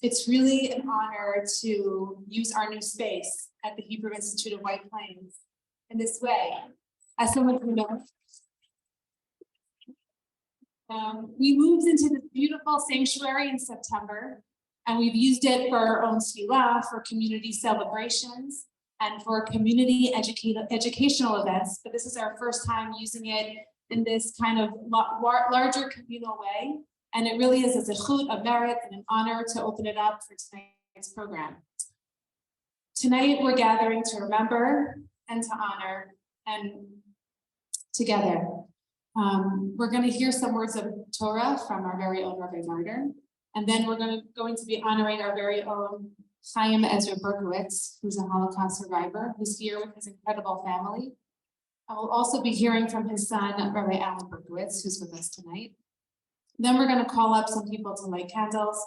It's really an honor to use our new space at the Hebrew Institute of White Plains in this way. As someone who knows, we moved into this beautiful sanctuary in September, and we've used it for our own tefillah, for community celebrations, and for community educational events. But this is our first time using it in this kind of larger communal way. And it really is a zechut, a merit, and an honor to open it up for tonight's program. Tonight, we're gathering to remember and to honor, and together. We're going to hear some words of Torah from our very own Rabbi Martyr, and then we're going to be honoring our very own Chaim Ezra Berkowitz, who's a Holocaust survivor, who's here with his incredible family. I will also be hearing from his son, Rabbi Alan Berkowitz, who's with us tonight. Then we're going to call up some people to light candles,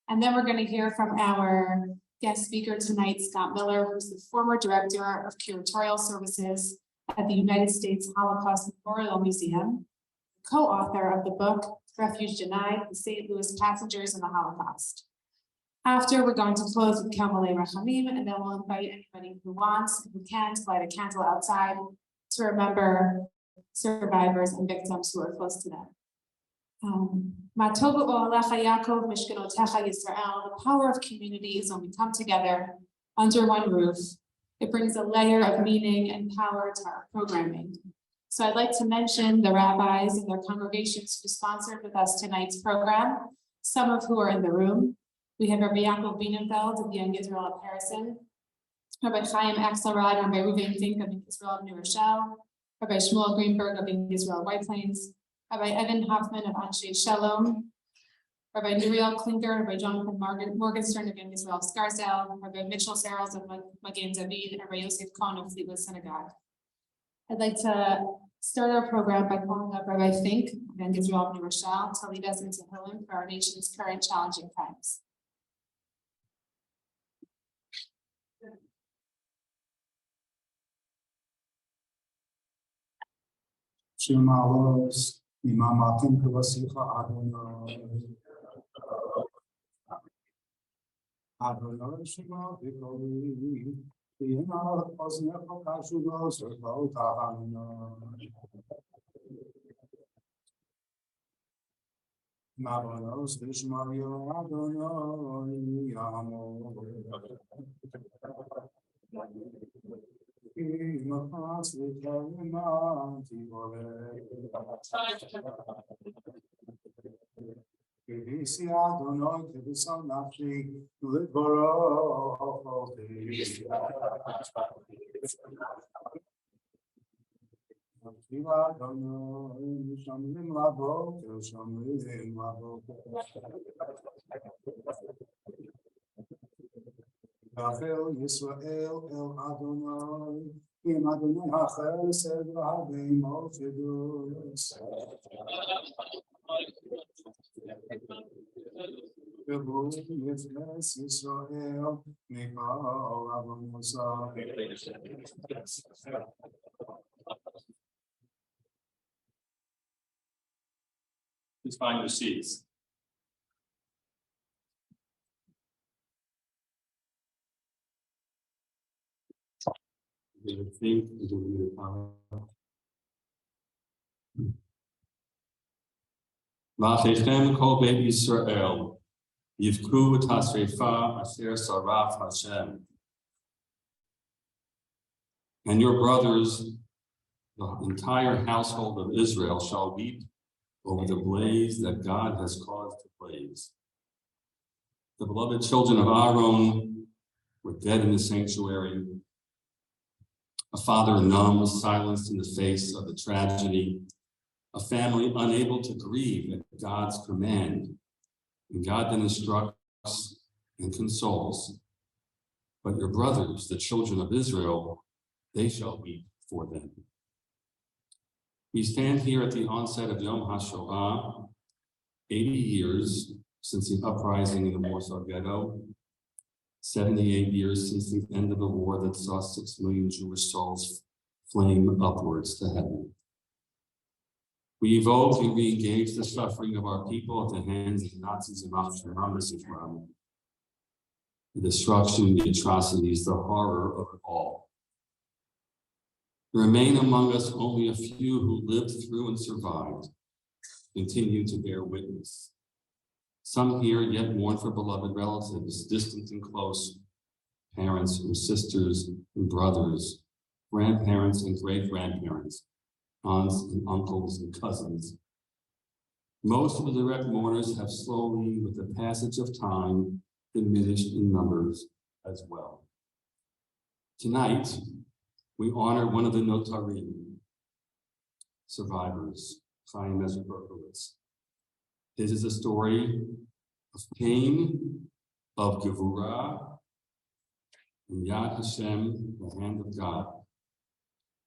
and then we're going to hear from our guest speaker tonight, Scott Miller, who's the former director of Curatorial Services at the United States Holocaust Memorial Museum, co-author of the book, Refuge Denied, the St. Louis Passengers in the Holocaust. After, we're going to close with Kamalei Rachamim, and then we'll invite anybody who wants and who can to light a candle outside to remember survivors and victims who are close to them. The power of community is when we come together under one roof. It brings a layer of meaning and power to our programming. So I'd like to mention the rabbis and their congregations who sponsored with us tonight's program, some of who are in the room. We have Rabbi Yaakov Bienenfeld of Young Israel of Harrison, Rabbi Chaim Axelrod, Rabbi Reuven Fink of Israel of New Rochelle, Rabbi Shmuel Greenberg of Israel of White Plains, Rabbi Evan Hoffman of Anshe Shalom, Rabbi Nuriel Klinker, Rabbi Jonathan Morgenstern of Young Israel of Scarsdale, Rabbi Mitchell Sarles of Magen David, and Rabbi Yosef Cohn of Fleetwood Synagogue. I'd like to start our program by calling up Rabbi Fink of Young Israel of New Rochelle to lead us into Hillel for our nation's current challenging times. Shema was Imamatim Kavasicha Adonai. Adonai Shema Vikoli. Yena Osnecha Kashulos Vot Adonai. Mabonos Vishmario Adonai Yamo. Rachel Yisrael El Adonai, Im Adonai HaChesed V'Havim Oshedus. Behu Yifnes Yisrael Mikol Avonosah. Please find your seats. V'achechem kol beit Yisrael yivku et hasreifa asher saraf Hashem. And your brothers, the entire household of Israel, shall weep over the blaze that God has caused to blaze. The beloved children of Aaron were dead in the sanctuary. A father numb, silenced in the face of the tragedy. A family unable to grieve at God's command. And God then instructs and consoles. But your brothers, the children of Israel, they shall weep for them. We stand here at the onset of Yom HaShoah, 80 years since the uprising in the Warsaw Ghetto, 78 years since the end of the war that saw 6 million Jewish souls flame upwards to heaven. We evoke and re-engage the suffering of our people at the hands of Nazis and Israel. the destruction, the atrocities, the horror of it all. There remain among us only a few who lived through and survived, continue to bear witness. Some here yet mourn for beloved relatives, distant and close, parents and sisters and brothers, grandparents and great-grandparents, aunts and uncles and cousins. Most of the direct mourners have slowly, with the passage of time, diminished in numbers as well. Tonight, we honor one of the Notarim survivors, Chaim Ezra Berkowitz. His is a story of pain, of Gevurah, and Yad Hashem, the hand of God.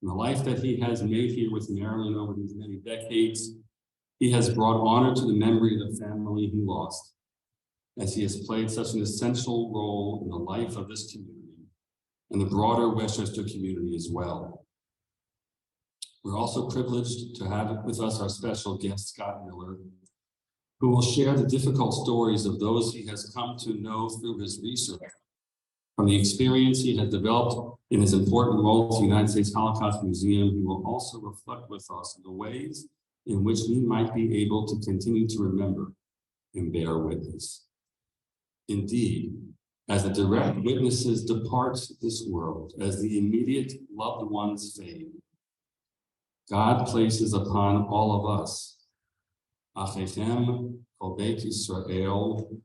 In the life that he has made here with Marilyn over these many decades, he has brought honor to the memory of the family he lost, as he has played such an essential role in the life of this community and the broader Westchester community as well. We're also privileged to have with us our special guest, Scott Miller, who will share the difficult stories of those he has come to know through his research. From the experience he has developed in his important role at the United States Holocaust Museum, he will also reflect with us the ways in which we might be able to continue to remember and bear witness. Indeed, as the direct witnesses depart this world, as the immediate loved ones fade, God places upon all of us, Achechem Kol Beit Yisrael,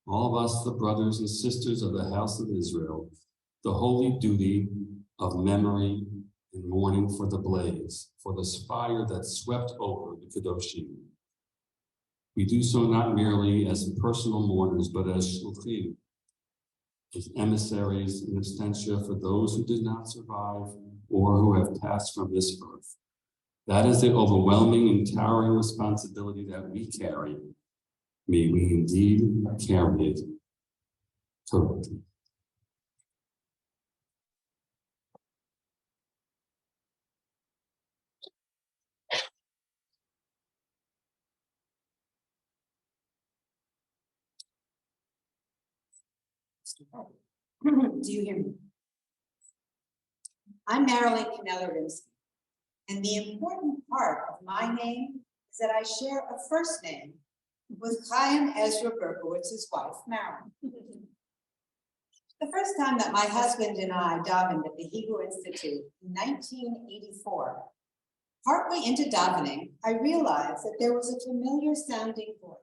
all of us, the brothers and sisters of the house of Israel, the holy duty of memory and mourning for the blaze, for the fire that swept over the Kedoshim. We do so not merely as personal mourners, but as shluchim, as emissaries in absentia for those who did not survive or who have passed from this earth. That is the overwhelming and towering responsibility that we carry. May we indeed carry it correctly. Do you hear me? I'm Marilyn Kanellerimsky, and the important part of my name is that I share a first name with Chaim Ezra Berkowitz's wife, Marilyn. The first time that my husband and I davened at the Hebrew Institute in 1984, partway into davening, I realized that there was a familiar sounding voice.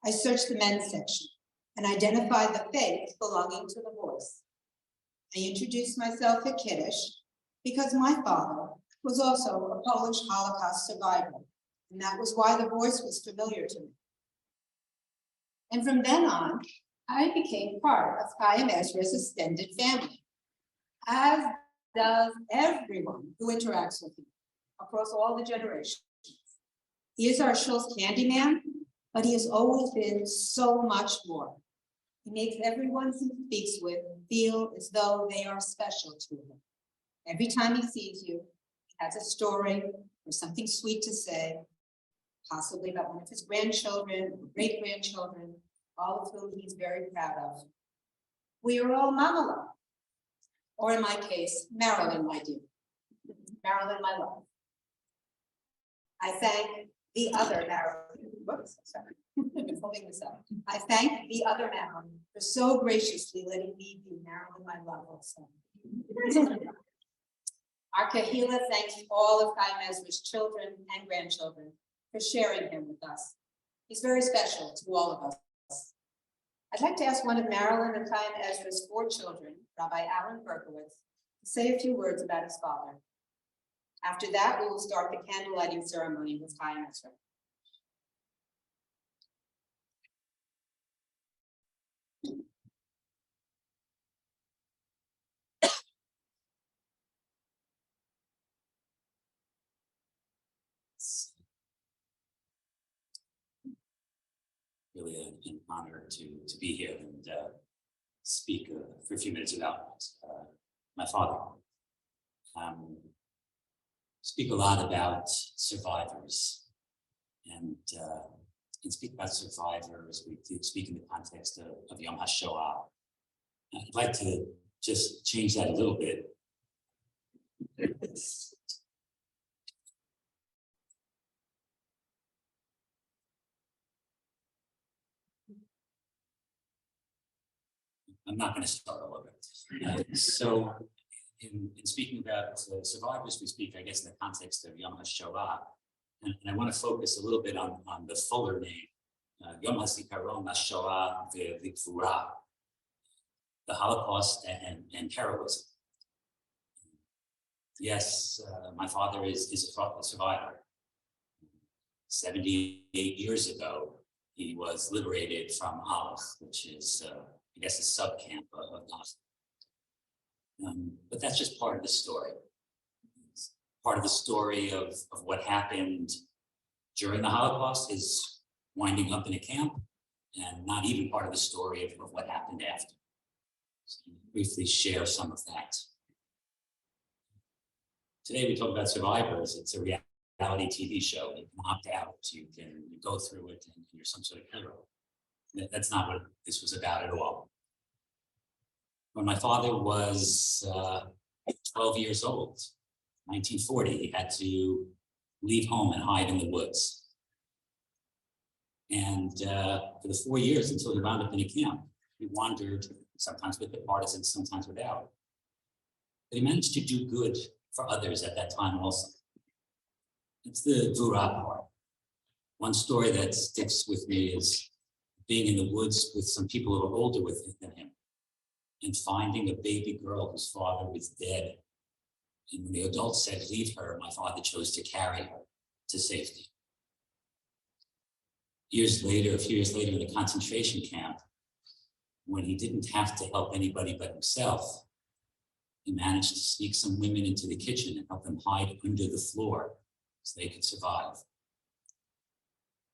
I searched the men's section and identified the faith belonging to the voice. I introduced myself at Kiddush because my father was also a Polish Holocaust survivor, and that was why the voice was familiar to me. And from then on, I became part of Chaim Ezra's extended family, as does everyone who interacts with him across all the generations. He is our shul's candyman, but he has always been so much more. He makes everyone he speaks with feel as though they are special to him. Every time he sees you, he has a story or something sweet to say, possibly about one of his grandchildren or great-grandchildren, all of whom he's very proud of. We are all Mamala, or in my case, Marilyn, my dear. Marilyn, my love. I thank the other Marilyn. Whoops, sorry. I've been holding this up. I thank the other Marilyn for so graciously letting me be Marilyn, my love, also. Our Kahila thanks all of Chaim Ezra's children and grandchildren for sharing him with us. He's very special to all of us. I'd like to ask one of Marilyn and Chaim Ezra's 4 children, Rabbi Alan Berkowitz, to say a few words about his father. After that, we will start the candle lighting ceremony with Chaim Ezra. Really an honor to be here and speak for a few minutes about my father. Speak a lot about survivors and speak about survivors. We speak in the context of Yom Hashoah I'd like to just change that a little bit. I'm not going to start all over. So, in speaking about survivors, we speak, I guess, in the context of Yom HaShoah, and I want to focus a little bit on the fuller name, Yom HaZikaron HaShoah V'Gvura, the Holocaust and heroism. Yes, my father is a survivor. 78 years ago, he was liberated from Aleph, which is, I guess, a sub-camp of Nazi. But that's just part of the story. It's part of the story of what happened during the Holocaust is winding up in a camp, and not even part of the story of what happened after. So briefly share some of that. Today we talk about survivors. It's a reality TV show. You can opt out, you can go through it, and you're some sort of hero. That's not what this was about at all. When my father was 12 years old, 1940, he had to leave home and hide in the woods. And for the 4 years until he wound up in a camp, he wandered, sometimes with the partisans, sometimes without. But he managed to do good for others at that time also. It's the Gvura part. One story that sticks with me is being in the woods with some people who are older than him and finding a baby girl whose father was dead. And when the adults said, leave her, my father chose to carry her to safety. A few years later in the concentration camp, when he didn't have to help anybody but himself, he managed to sneak some women into the kitchen and help them hide under the floor so they could survive.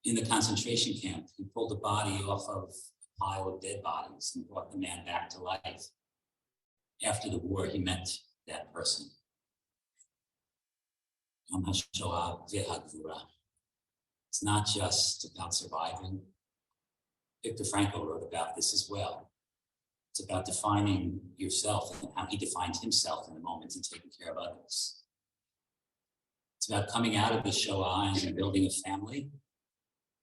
In the concentration camp, he pulled the body off of a pile of dead bodies and brought the man back to life. After the war, he met that person. Yom HaShoah V'Gvura. It's not just about surviving. Viktor Frankl wrote about this as well. It's about defining yourself and how he defined himself in the moment and taking care of others. It's about coming out of the Shoah and building a family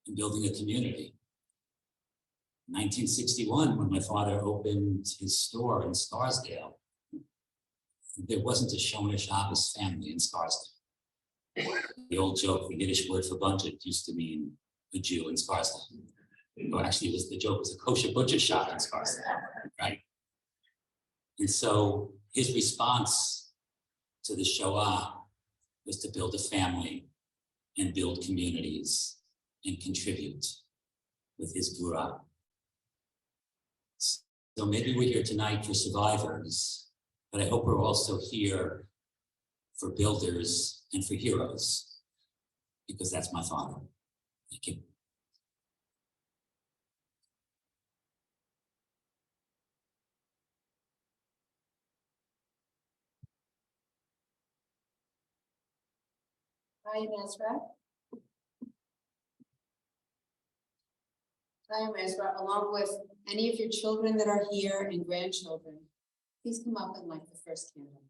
and building a community. In 1961, when my father opened his store in Scarsdale, there wasn't a Shomer Shabbos family in Scarsdale. The old joke, the Yiddish word for bunted used to mean a Jew in Scarsdale. Or actually, the joke was a kosher butcher shop in Scarsdale, right? And so his response to the Shoah was to build a family and build communities and contribute with his Gvura. So maybe we're here tonight for survivors, but I hope we're also here for builders and for heroes, because that's my father. Thank you. Chaim Ezra. Chaim Ezra, along with any of your children that are here and grandchildren, please come up and light the first candle.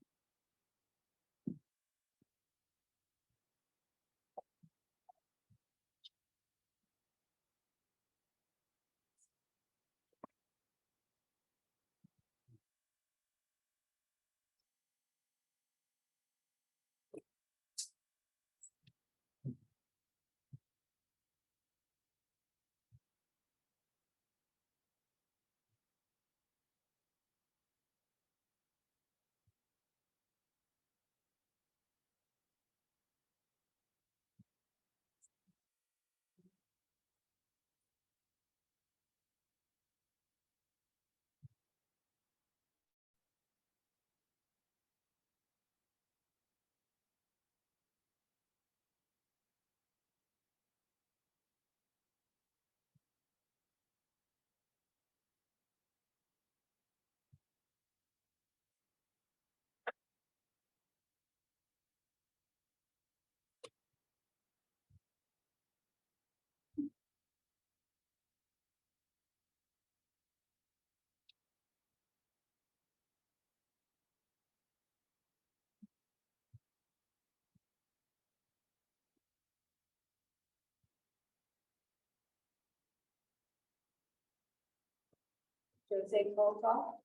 Jose Colton,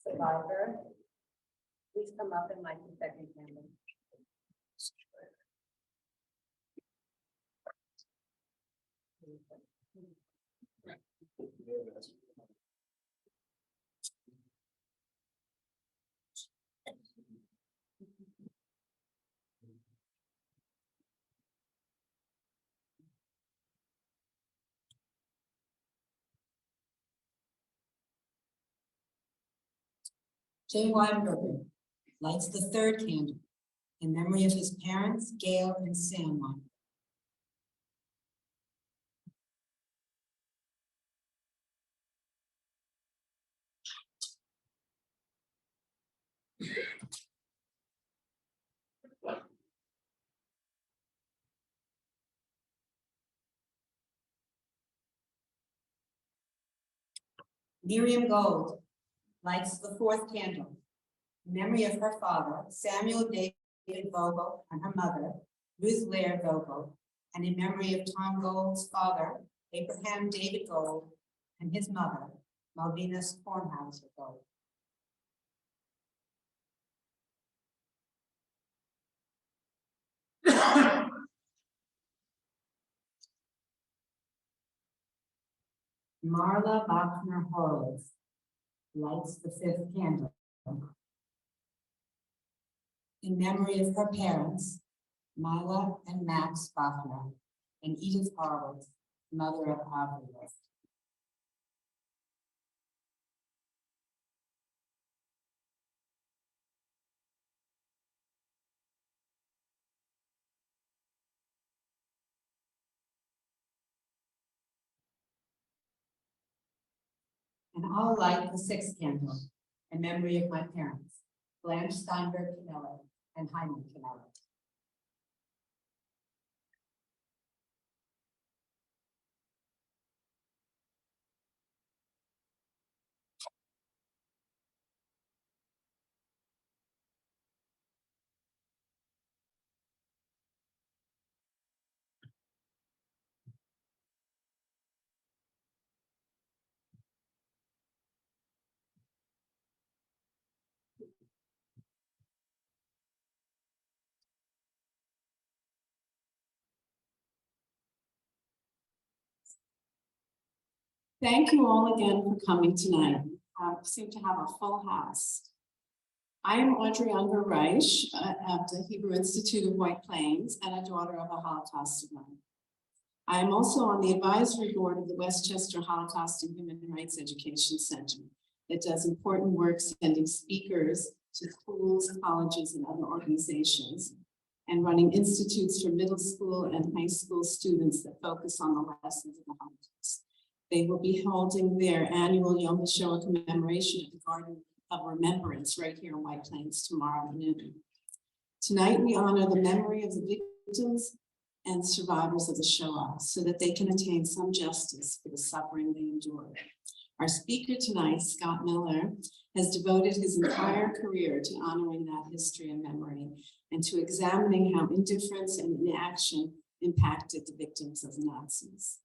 survivor. Please come up and light the second candle. J. Weinberger lights the third candle in memory of his parents, Gail and Sam Weinberger. Miriam Gold lights the fourth candle in memory of her father, Samuel David Vogel, and her mother, Ruth Laird Vogel, and in memory of Tom Gold's father, Abraham David Gold, and his mother, Malvinas Kornhauser Gold. Marla Bachner Horowitz lights the fifth candle in memory of her parents, Mila and Max Bachner, and Edith Horowitz, mother of Avril. And I'll light the sixth candle in memory of my parents, Blanche Steinberg Canella and Jaime Canella. Thank you all again for coming tonight. We seem to have a full house. I am Audrey Unger Reich at the Hebrew Institute of White Plains and a daughter of a Holocaust survivor. I am also on the advisory board of the Westchester Holocaust and Human Rights Education Center that does important work sending speakers to schools, colleges, and other organizations, and running institutes for middle school and high school students that focus on the lessons of the Holocaust. They will be holding their annual Yom Hashoah commemoration at the Garden of Remembrance right here in White Plains tomorrow at noon. Tonight, we honor the memory of the victims and survivors of the Shoah so that they can attain some justice for the suffering they endured. Our speaker tonight, Scott Miller, has devoted his entire career to honoring that history and memory and to examining how indifference and inaction impacted the victims of the Nazis.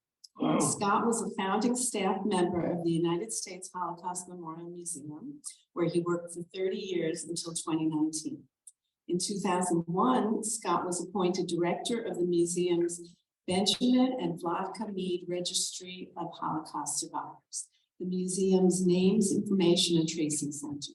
Scott was a founding staff member of the United States Holocaust Memorial Museum, where he worked for 30 years until 2019. In 2001, Scott was appointed director of the museum's Benjamin and Vladka Mead Registry of Holocaust Survivors, the museum's Names, Information, and Tracing Center.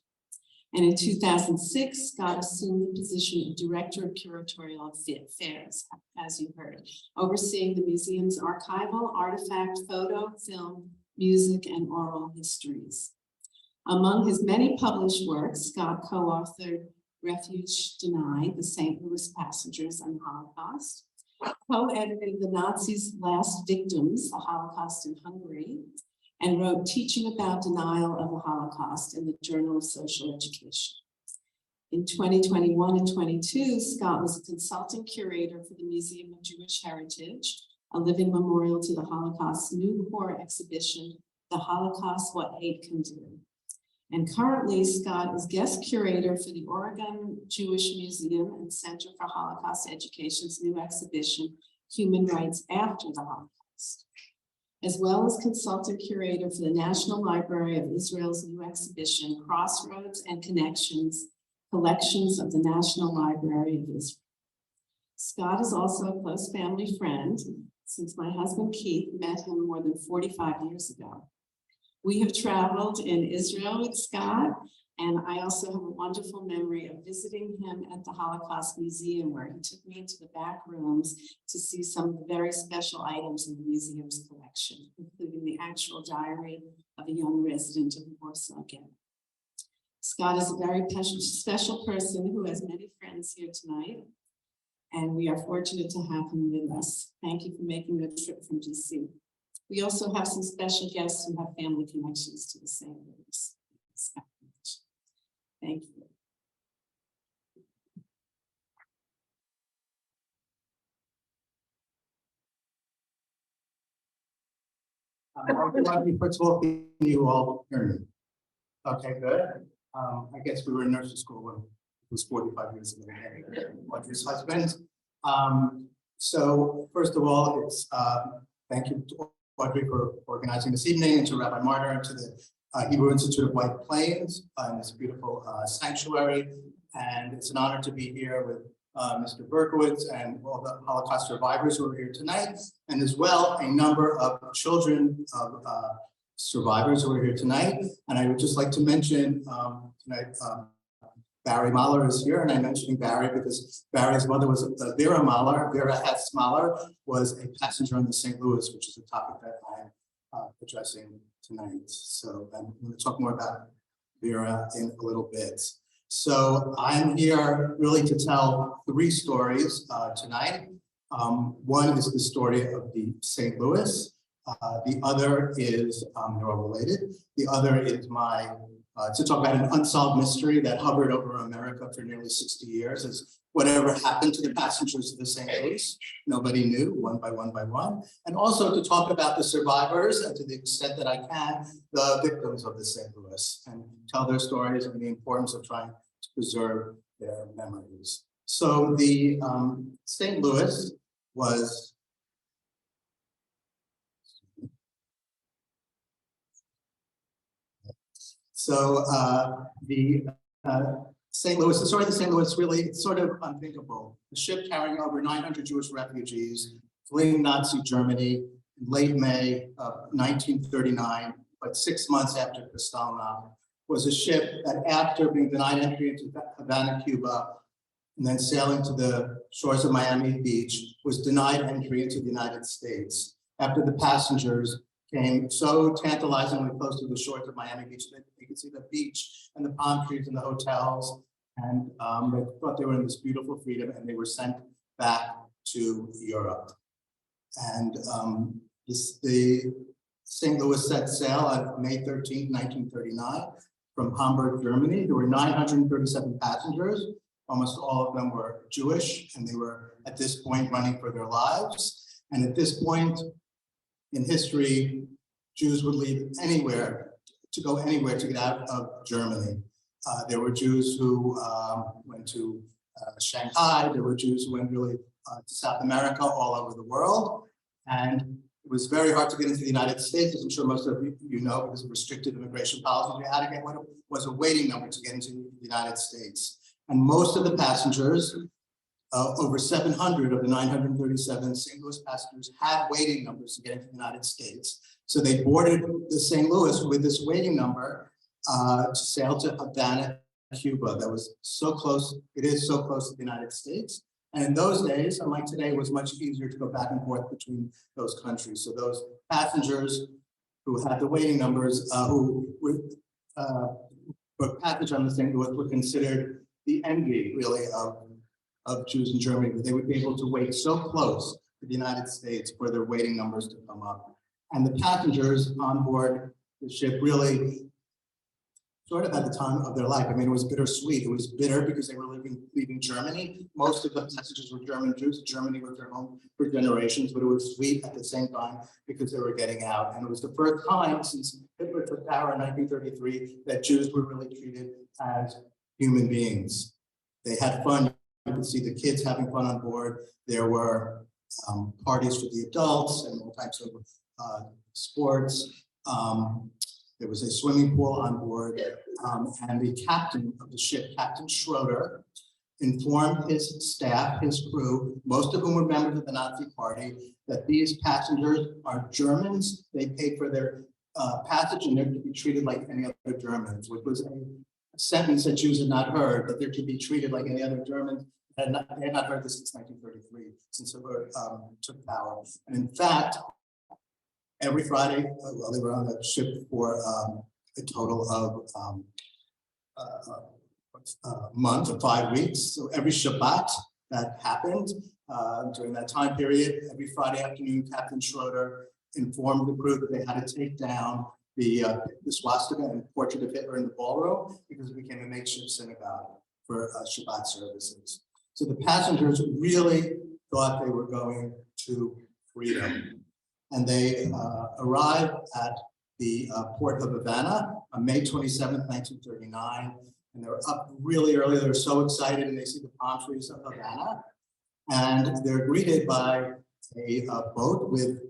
And in 2006, Scott assumed the position of Director of Curatorial Affairs, as you heard, overseeing the museum's archival, artifact, photo, film, music, and oral histories. Among his many published works, Scott co-authored Refuge Denied, the St. Louis Passengers and the Holocaust, co-edited The Nazis' Last Victims, the Holocaust in Hungary, and wrote Teaching About Denial of the Holocaust in the Journal of Social Education. In 2021 and 22, Scott was a consulting curator for the Museum of Jewish Heritage, a living memorial to the Holocaust's new core exhibition, The Holocaust, What Hate Can Do. And currently, Scott is guest curator for the Oregon Jewish Museum and Center for Holocaust Education's new exhibition, Human Rights After the Holocaust. as well as consultant curator for the National Library of Israel's new exhibition, Crossroads and Connections, Collections of the National Library of Israel. Scott is also a close family friend since my husband Keith met him more than 45 years ago. We have traveled in Israel with Scott, and I also have a wonderful memory of visiting him at the Holocaust Museum, where he took me into the back rooms to see some of the very special items in the museum's collection, including the actual diary of a young resident of Warsaw Ghetto. Scott is a very special person who has many friends here tonight, and we are fortunate to have him with us. Thank you for making the trip from DC. We also have some special guests who have family connections to the St. Louis. Thank you. First of all, can you all hear me? Okay, good. I guess we were in nursery school when it was 45 years ago. Audrey's husband. So first of all, it's thank you to Audrey for organizing this evening, and to Rabbi Martyr and to the Hebrew Institute of White Plains in this beautiful sanctuary. And it's an honor to be here with Mr. Berkowitz and all the Holocaust survivors who are here tonight, and as well a number of children of survivors who are here tonight. And I would just like to mention tonight, Barry Mahler is here, and I'm mentioning Barry because Barry's mother was Vera Mahler. Vera Hess Mahler was a passenger on the St. Louis, which is a topic that I'm addressing tonight. So I'm going to talk more about Vera in a little bit. So I'm here really to tell three stories tonight. One is the story of the St. Louis. The other is, they're all related. The other is to talk about an unsolved mystery that hovered over America for nearly 60 years, is whatever happened to the passengers of the St. Louis. Nobody knew, one by one by one. And also to talk about the survivors, and to the extent that I can, the victims of the St. Louis, and tell their stories and the importance of trying to preserve their memories. So the St. Louis was the St. Louis, the story of the St. Louis, really, it's sort of unthinkable. A ship carrying over 900 Jewish refugees fleeing Nazi Germany in late May of 1939, but 6 months after Kristallnacht, was a ship that, after being denied entry into Havana, Cuba, and then sailing to the shores of Miami Beach, was denied entry into the United States after the passengers came so tantalizingly close to the shores of Miami Beach that you could see the beach and the palm trees and the hotels, and they thought they were in this beautiful freedom, and they were sent back to Europe. And the St. Louis set sail on May 13, 1939 from Hamburg, Germany. There were 937 passengers. Almost all of them were Jewish, and they were at this point running for their lives. And at this point in history, Jews would leave anywhere, to go anywhere to get out of Germany. There were Jews who went to Shanghai. There were Jews who went really to South America, all over the world. And it was very hard to get into the United States, as I'm sure most of you know, because of restricted immigration policies. You had to get what was a waiting number to get into the United States. And most of the passengers, over 700 of the 937 St. Louis passengers, had waiting numbers to get into the United States. So they boarded the St. Louis with this waiting number to sail to Havana, Cuba. That was so close. It is so close to the United States. And in those days, unlike today, it was much easier to go back and forth between those countries. So those passengers who had the waiting numbers, who were passengers on the St. Louis, were considered the envy, really, of Jews in Germany, that they would be able to wait so close to the United States for their waiting numbers to come up. And the passengers on board the ship really sort of at the time of their life. I mean, it was bittersweet. It was bitter because they were leaving Germany. Most of the passengers were German Jews. Germany was their home for generations, but it was sweet at the same time because they were getting out. And it was the first time since Hitler took power in 1933 that Jews were really treated as human beings. They had fun. You could see the kids having fun on board. There were parties for the adults and all types of sports. There was a swimming pool on board, and the captain of the ship, Captain Schroeder, informed his staff, his crew, most of whom were members of the Nazi Party, that these passengers are Germans. They paid for their passage and they're to be treated like any other Germans, which was a sentence that Jews had not heard, that they're to be treated like any other Germans. They had not heard this since 1933, since it took power. And in fact, every Friday, well, they were on the ship for a total of a month or 5 weeks. So every Shabbat that happened during that time period, every Friday afternoon, Captain Schroeder informed the crew that they had to take down the swastika and portrait of Hitler in the ballroom because it became a makeshift synagogue for Shabbat services. So the passengers really thought they were going to freedom. And they arrived at the port of Havana on May 27th, 1939. And they're up really early. They're so excited, and they see the palm trees of Havana. And they're greeted by a boat with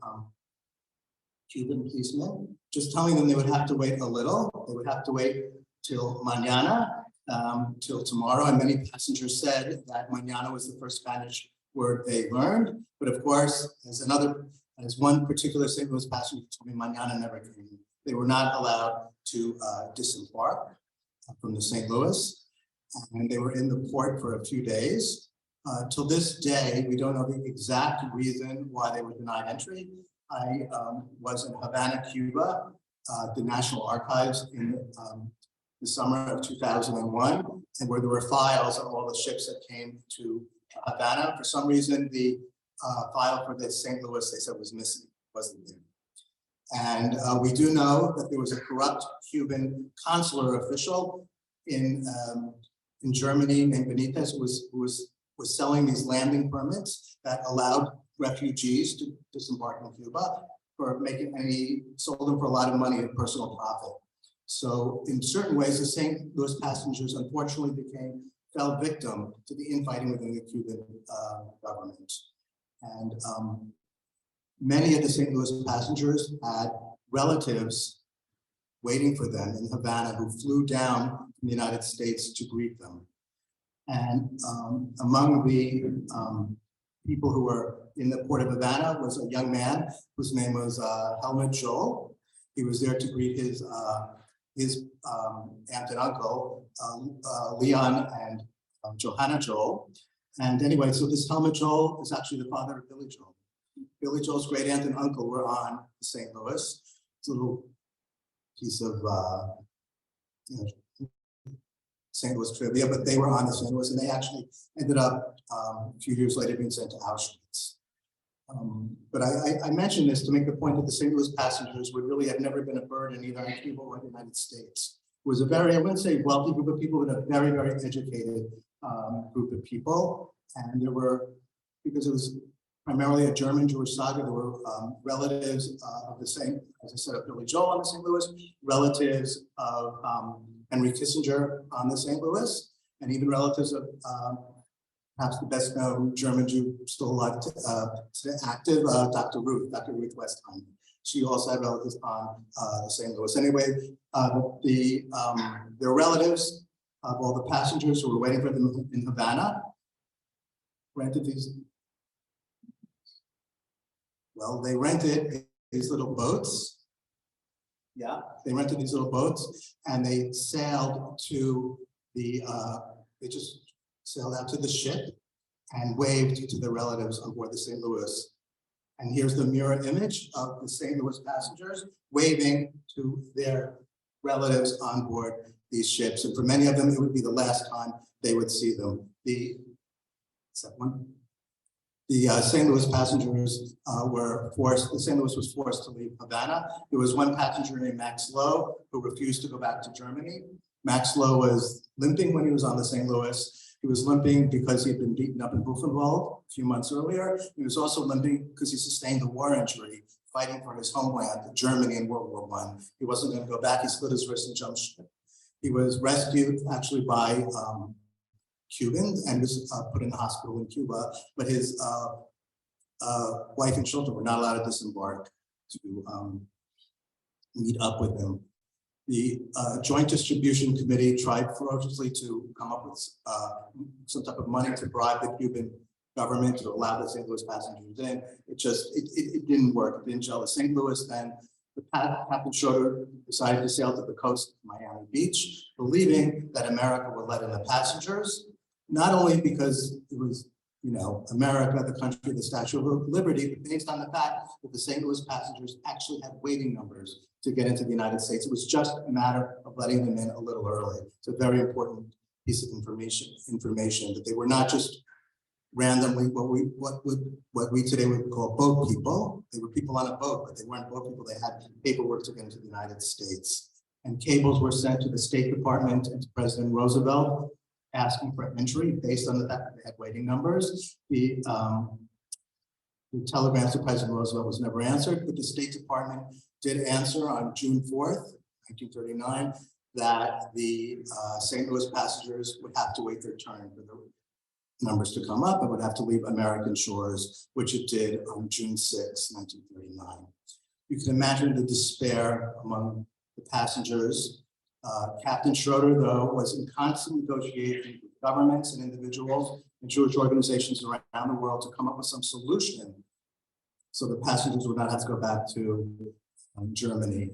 Cuban policemen, just telling them they would have to wait a little. They would have to wait till mañana, till tomorrow. And many passengers said that mañana was the first Spanish word they learned. But of course, as one particular St. Louis passenger told me, mañana never came. They were not allowed to disembark from the St. Louis, and they were in the port for a few days. Till this day, we don't know the exact reason why they were denied entry. I was in Havana, Cuba, the National Archives in the summer of 2001, and where there were files of all the ships that came to Havana. For some reason, the file for the St. Louis, they said, was missing, wasn't there. And we do know that there was a corrupt Cuban consular official in Germany named Benitez, who was selling these landing permits that allowed refugees to disembark in Cuba sold them for a lot of money at personal profit. So in certain ways, the St. Louis passengers unfortunately fell victim to the infighting within the Cuban government. And many of the St. Louis passengers had relatives waiting for them in Havana who flew down from the United States to greet them. And among the people who were in the port of Havana was a young man whose name was Helmut Joel. He was there to greet his aunt and uncle, Leon and Johanna Joel. And anyway, so this Helmut Joel is actually the father of Billy Joel. Billy Joel's great aunt and uncle were on the St. Louis. It's a little piece of St. Louis trivia, but they were on the St. Louis, and they actually ended up a few years later being sent to Auschwitz. But I mentioned this to make the point that the St. Louis passengers would really have never been a burden either in Cuba or the United States. It was a very, I wouldn't say wealthy group of people, but a very, very educated group of people. And there were, because it was primarily a German Jewish saga, there were relatives of the same, as I said, of Billy Joel on the St. Louis, relatives of Henry Kissinger on the St. Louis, and even relatives of perhaps the best known German Jew still alive, active, Dr. Ruth Westheim. She also had relatives on the St. Louis. Anyway, their relatives of all the passengers who were waiting for them in Havana rented these. Well, they rented these little boats. Yeah, they rented these little boats, and they sailed to the. They just sailed out to the ship and waved to their relatives on board the St. Louis. And here's the mirror image of the St. Louis passengers waving to their relatives on board these ships. And for many of them, it would be the last time they would see them. The St. Louis passengers the St. Louis was forced to leave Havana. There was one passenger named Max Lowe who refused to go back to Germany. Max Lowe was limping when he was on the St. Louis. He was limping because he had been beaten up in Buchenwald a few months earlier. He was also limping because he sustained a war injury fighting for his homeland, Germany, in World War I. He wasn't going to go back. He split his wrist and jumped ship. He was rescued actually by Cubans and was put in the hospital in Cuba, but his wife and children were not allowed to disembark. to meet up with him. The Joint Distribution Committee tried ferociously to come up with some type of money to bribe the Cuban government to allow the St. Louis passengers in. It didn't work. It didn't gel. St. Louis then, Captain Schroeder decided to sail to the coast of Miami Beach, believing that America would let in the passengers, not only because it was, you know, America, the country, the Statue of Liberty, but based on the fact that the St. Louis passengers actually had waiting numbers to get into the United States. It was just a matter of letting them in a little early. It's a very important piece of information that they were not just randomly what we today would call boat people. They were people on a boat, but they weren't boat people. They had paperwork to get into the United States. And cables were sent to the State Department and to President Roosevelt asking for entry based on the fact that they had waiting numbers. The telegrams to President Roosevelt was never answered, but the State Department did answer on June 4th, 1939, that the St. Louis passengers would have to wait their turn for the numbers to come up and would have to leave American shores, which it did on June 6, 1939. You can imagine the despair among the passengers. Captain Schroeder, though, was in constant negotiation with governments and individuals and Jewish organizations around the world to come up with some solution so the passengers would not have to go back to Germany.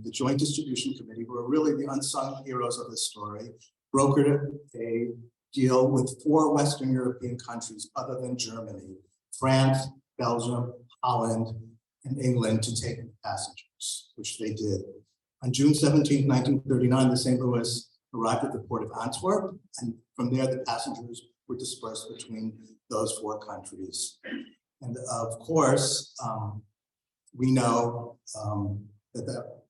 The Joint Distribution Committee, who are really the unsung heroes of this story, brokered a deal with 4 Western European countries other than Germany, France, Belgium, Holland, and England to take the passengers, which they did. On June 17, 1939, the St. Louis arrived at the port of Antwerp, and from there the passengers were dispersed between those 4 countries. And of course, we know that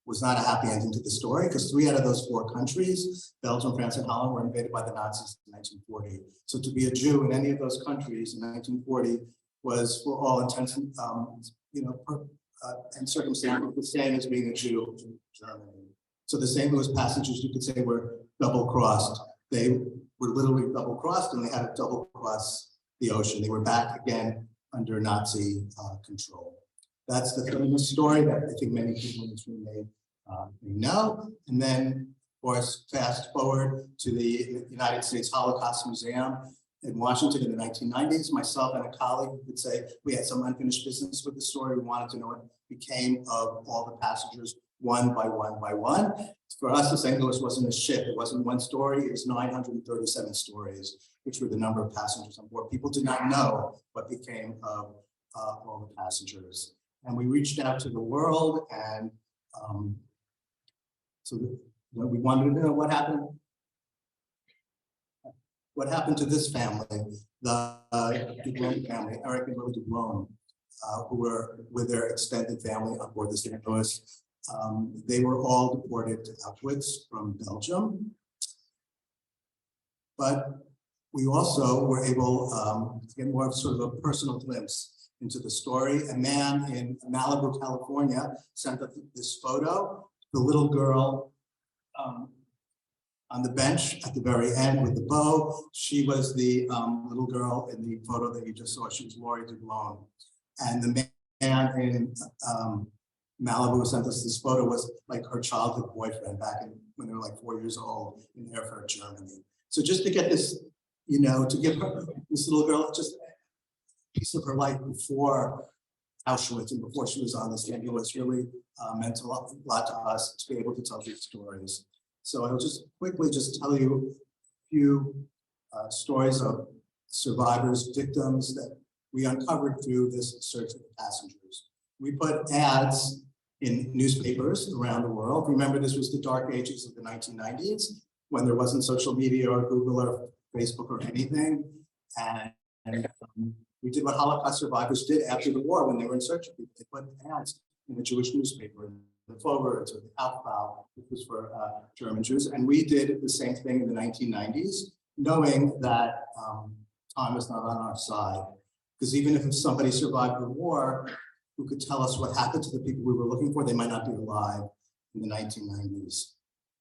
was not a happy ending to the story, because 3 out of those 4 countries, Belgium, France, and Holland, were invaded by the Nazis in 1940. So to be a Jew in any of those countries in 1940 was, for all intents and and circumstances, the same as being a Jew in Germany. So the St. Louis passengers, you could say, were double-crossed. They were literally double-crossed, and they had to double-cross the ocean. They were back again under Nazi control. That's the famous story that I think many people in this room may know. And then, of course, fast forward to the United States Holocaust Museum in Washington in the 1990s. Myself and a colleague would say we had some unfinished business with the story. We wanted to know what became of all the passengers one by one by one. For us, the St. Louis wasn't a ship. It wasn't one story. It was 937 stories, which were the number of passengers on board. People did not know what became of all the passengers. And we reached out to the world, and we wanted to know what happened. What happened to this family, the Dublon family, Eric and Lily Dublon, who were with their extended family on board the St. Louis. They were all deported to Auschwitz from Belgium. But we also were able to get more of sort of a personal glimpse into the story. A man in Malibu, California, sent us this photo. The little girl on the bench at the very end with the bow. She was the little girl in the photo that you just saw. She was Lori Dublon. And the man in Malibu who sent us this photo was like her childhood boyfriend back when they were like 4 years old in Erfurt, Germany. So just to get this, to give her, this little girl just a piece of her life before Auschwitz and before she was on the St. Louis really meant a lot to us to be able to tell these stories. So I'll just quickly tell you a few stories of survivors, victims that we uncovered through this search of the passengers. We put ads in newspapers around the world. Remember, this was the dark ages of the 1990s when there wasn't social media or Google or Facebook or anything. And we did what Holocaust survivors did after the war when they were in search of people. They put ads in the Jewish newspaper, the Vorwärts or the Aufbau, which was for German Jews. And we did the same thing in the 1990s, knowing that time was not on our side. Because even if somebody survived the war, who could tell us what happened to the people we were looking for, they might not be alive in the 1990s.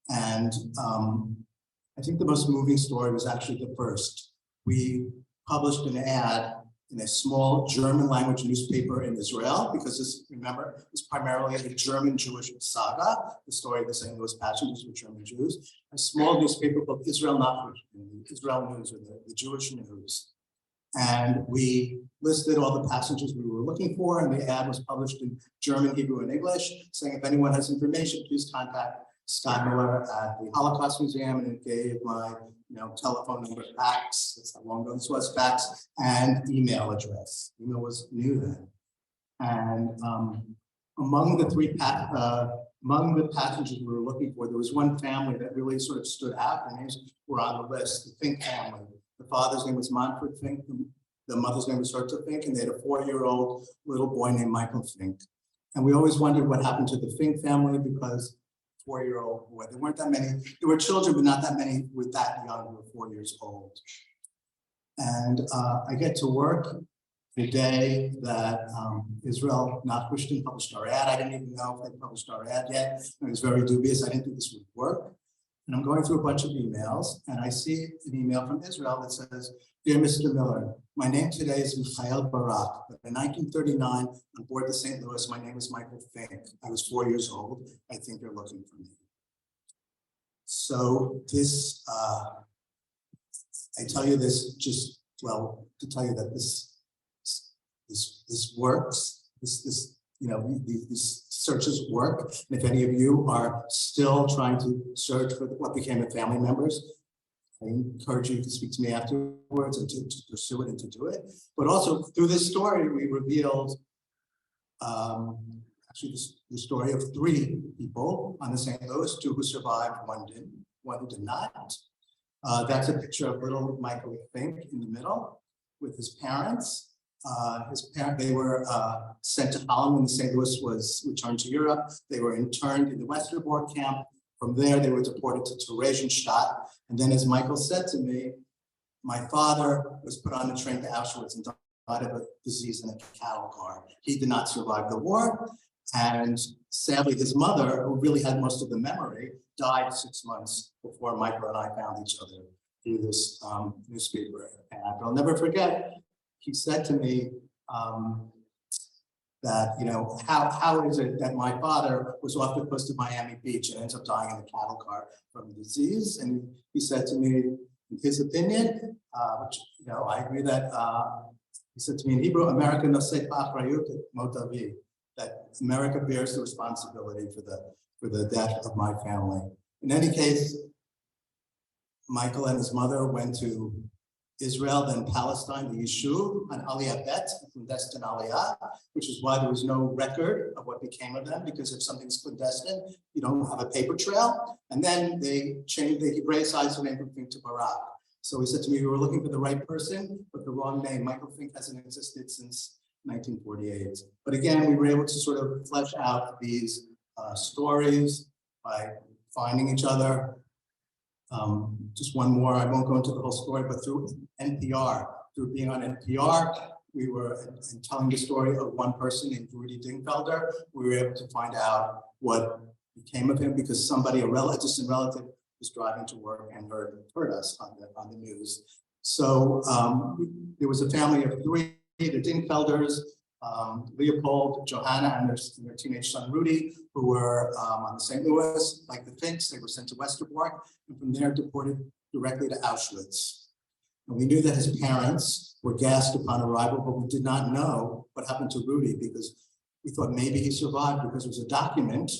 And I think the most moving story was actually the first. We published an ad in a small German language newspaper in Israel, because this, remember, is primarily a German Jewish saga. The story of the St. Louis Passengers were German Jews. A small newspaper called Israel Israel News, or the Jewish News. And we listed all the passengers we were looking for, and the ad was published in German, Hebrew, and English, saying if anyone has information, please contact Scott Miller at the Holocaust Museum, and it gave my telephone number, fax, that's how long ago this was, fax, and email address. Email was new then. And among the passengers we were looking for, there was one family that really sort of stood out. Their names were on the list, the Fink family. The father's name was Manfred Fink, the mother's name was Herta Fink, and they had a 4-year-old little boy named Michael Fink. And we always wondered what happened to the Fink family, because 4-year-old boy. There weren't that many. There were children, but not that many were that young, who were 4 years old. And I get to work the day that Israel Nachrichten published our ad. I didn't even know if they published our ad yet. I was very dubious. I didn't think this would work. And I'm going through a bunch of emails, and I see an email from Israel that says, "Dear Mr. Miller, my name today is Michael Barak, but in 1939, on board the St. Louis, my name was Michael Fink. I was 4 years old. I think they're looking for me." So this, I tell you this just, well, to tell you that this works, these searches work. And if any of you are still trying to search for what became of family members, I encourage you to speak to me afterwards and to pursue it and to do it. But also through this story, we revealed actually the story of 3 people on the St. Louis, 2 who survived, 1 didn't, 1 who did not. That's a picture of little Michael Fink in the middle with his parents. They were sent to Holland when the St. Louis was returned to Europe. They were interned in the Westerbork camp. From there, they were deported to Theresienstadt. And then, as Michael said to me, my father was put on a train to Auschwitz and died of a disease in a cattle car. He did not survive the war. And sadly, his mother, who really had most of the memory, died 6 months before Michael and I found each other through this newspaper. And I'll never forget, he said to me that, how is it that my father was off the coast of Miami Beach and ends up dying in a cattle car from a disease? And he said to me, in his opinion, which, I agree that, he said to me in Hebrew, America noseh b'achrayut mot avi, that America bears the responsibility for the death of my family. In any case, Michael and his mother went to Israel, then Palestine, the Yishuv, on Aliyah Bet, clandestine Aliyah, which is why there was no record of what became of them, because if something's clandestine, you don't have a paper trail. And then they changed, they Hebraicized the name from Fink to Barak. So he said to me, we were looking for the right person, but the wrong name. Michael Fink hasn't existed since 1948. But again, we were able to sort of flesh out these stories by finding each other. Just one more, I won't go into the whole story, but through NPR, through being on NPR, we were telling the story of one person named Rudy Dingfelder. We were able to find out what became of him because somebody, a distant relative, was driving to work and heard us on the news. So there was a family of 3, the Dingfelders, Leopold, Johanna, and their teenage son Rudy, who were on the St. Louis, like the Finks. They were sent to Westerbork, and from there deported directly to Auschwitz. And we knew that his parents were gassed upon arrival, but we did not know what happened to Rudy because we thought maybe he survived because there was a document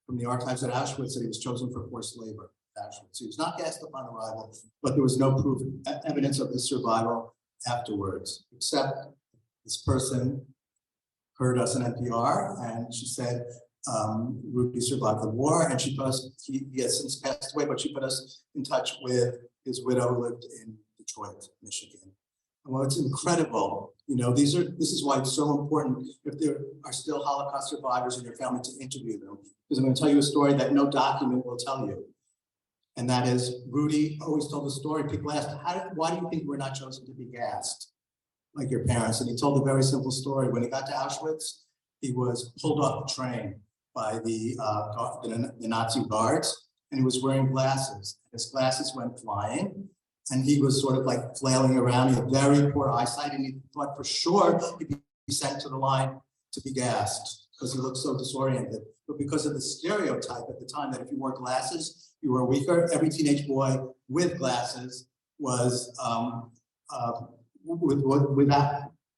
from the archives at Auschwitz that he was chosen for forced labor at Auschwitz. He was not gassed upon arrival, but there was no proof, evidence of his survival afterwards, except this person heard us on NPR, and she said, Rudy survived the war, and she put us, he has since passed away, but she put us in touch with his widow who lived in Detroit, Michigan. And well, it's incredible. This is why it's so important if there are still Holocaust survivors in your family to interview them, because I'm going to tell you a story that no document will tell you. And that is, Rudy always told the story. People asked, why do you think we're not chosen to be gassed like your parents? And he told a very simple story. When he got to Auschwitz, he was pulled off the train by the Nazi guards, and he was wearing glasses. His glasses went flying, And he was sort of like flailing around. He had very poor eyesight, and he thought for sure he'd be sent to the line to be gassed because he looked so disoriented. But because of the stereotype at the time that if you wore glasses, you were weaker, every teenage boy with glasses was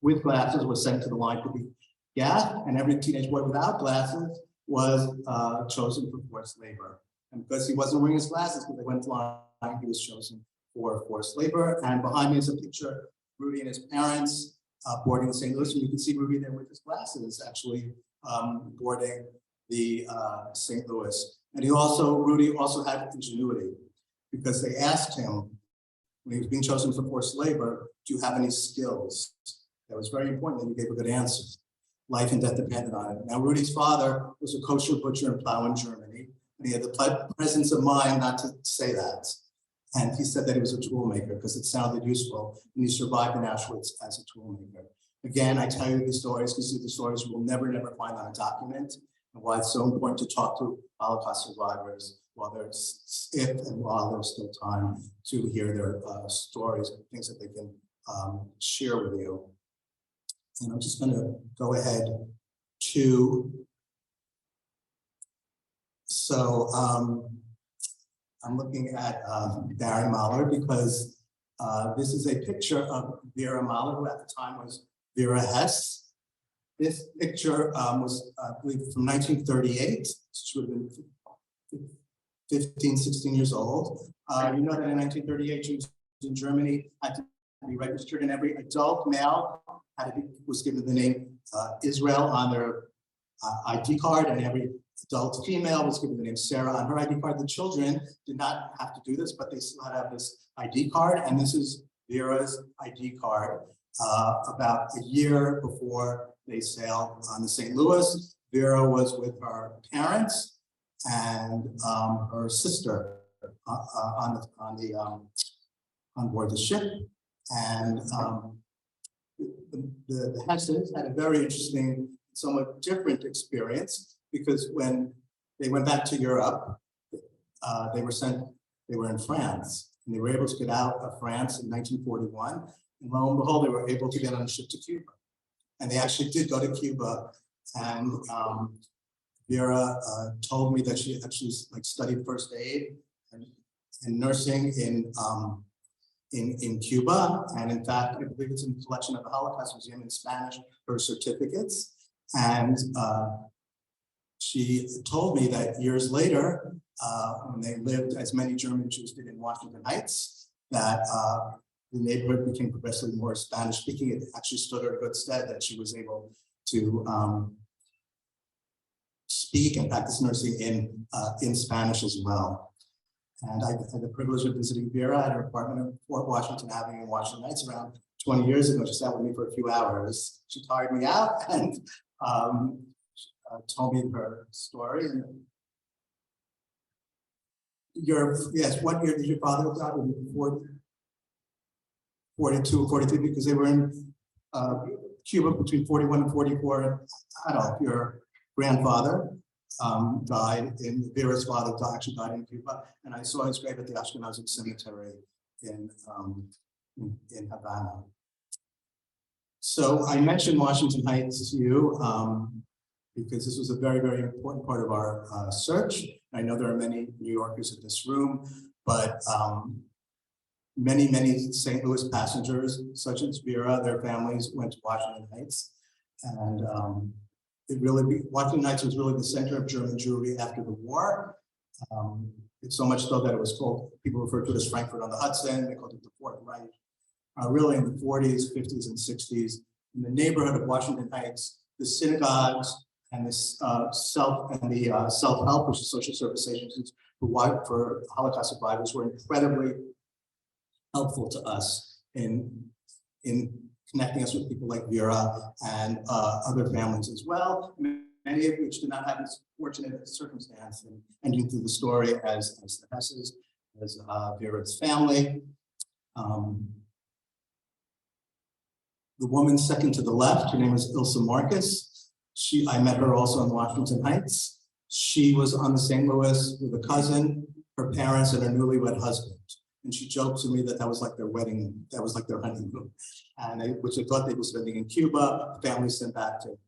with glasses was sent to the line to be gassed, and every teenage boy without glasses was chosen for forced labor. And because he wasn't wearing his glasses, when they went flying, he was chosen for forced labor. And behind me is a picture of Rudy and his parents boarding the St. Louis, and you can see Rudy there with his glasses, actually boarding the St. Louis. And Rudy also had ingenuity, because they asked him when he was being chosen for forced labor, do you have any skills? That was very important, and he gave a good answer. Life and death depended on it. Now, Rudy's father was a kosher butcher in Plau in Germany, and he had the presence of mind not to say that. And he said that he was a tool maker because it sounded useful, and he survived in Auschwitz as a tool maker. Again, I tell you these stories because these are the stories we'll never find on a document, and why it's so important to talk to Holocaust survivors while while there's still time to hear their stories, things that they can share with you. And I'm just going to go ahead to, I'm looking at Barry Mahler because this is a picture of Vera Mahler, who at the time was Vera Hess. This picture was, I believe, from 1938. She would have been 15, 16 years old. You know that in 1938, Jews in Germany had to be registered, and every adult male was given the name Israel on their ID card, and every adult female was given the name Sarah on her ID card. The children did not have to do this, but they still had to have this ID card, and this is Vera's ID card. About a year before they sailed on the St. Louis, Vera was with her parents and her sister on board the ship, and the Hesses had a very interesting, somewhat different experience, because when they went back to Europe, they were in France, and they were able to get out of France in 1941, and lo and behold, they were able to get on a ship to Cuba. And they actually did go to Cuba, and Vera told me that she actually studied first aid and nursing in Cuba, and in fact, I believe it's in the collection of the Holocaust Museum in Spanish, her certificates. And she told me that years later, when they lived, as many German Jews did, in Washington Heights, that the neighborhood became progressively more Spanish speaking. It actually stood her in good stead that she was able to speak and practice nursing in Spanish as well. And I had the privilege of visiting Vera at her apartment in Fort Washington Avenue in Washington Heights around 20 years ago. She sat with me for a few hours. She tired me out and told me her story. And what year did your father die? 42 or 43, because they were in Cuba between 41 and 44. Adolf, your grandfather, died in, Vera's father actually died in Cuba, and I saw his grave at the Ashkenazi cemetery in Havana. So I mentioned Washington Heights to you because this was a very, very important part of our search. I know there are many New Yorkers in this room, but many St. Louis passengers, such as Vera, their families went to Washington Heights, and Washington Heights was really the center of German Jewry after the war. It's so much so that it was called, people refer to it as Frankfurt on the Hudson. They called it the Fourth Reich. Really in the 40s, 50s, and 60s, in the neighborhood of Washington Heights, the synagogues and the self-help, which is social service agencies for Holocaust survivors, were incredibly helpful to us in connecting us with people like Vera and other families as well, many of which did not have this fortunate circumstance, and ending through the story as the Hesses, as Vera's family. The woman second to the left, her name is Ilsa Marcus. I met her also in Washington Heights. She was on the St. Louis with a cousin, her parents, and her newlywed husband. And she joked to me that that was like their wedding, that was like their honeymoon. And which I thought they were spending in Cuba, the family sent back to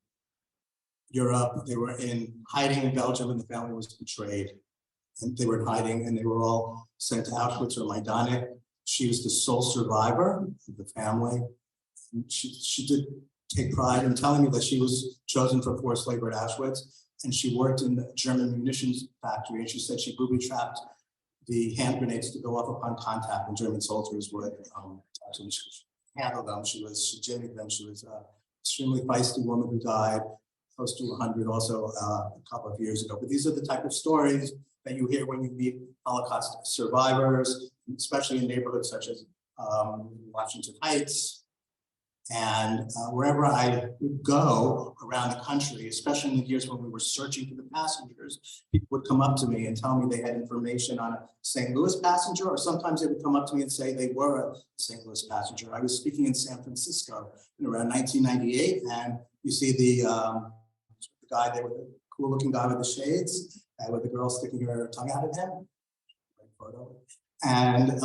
Europe. They were in hiding in Belgium and the family was betrayed. And they were in hiding and they were all sent to Auschwitz or Majdanek. She was the sole survivor of the family. And she did take pride in telling me that she was chosen for forced labor at Auschwitz. And she worked in the German munitions factory. And she said she booby trapped the hand grenades to go off upon contact when German soldiers would handle them. She jimmied them. She was an extremely feisty woman who died close to 100 also a couple of years ago. But these are the type of stories that you hear when you meet Holocaust survivors, especially in neighborhoods such as Washington Heights. And wherever I would go around the country, especially in the years when we were searching for the passengers, people would come up to me and tell me they had information on a St. Louis passenger, or sometimes they would come up to me and say they were a St. Louis passenger. I was speaking in San Francisco in around 1998, and you see the guy there with the cool-looking guy with the shades, with the girl sticking her tongue out at him. Great photo. And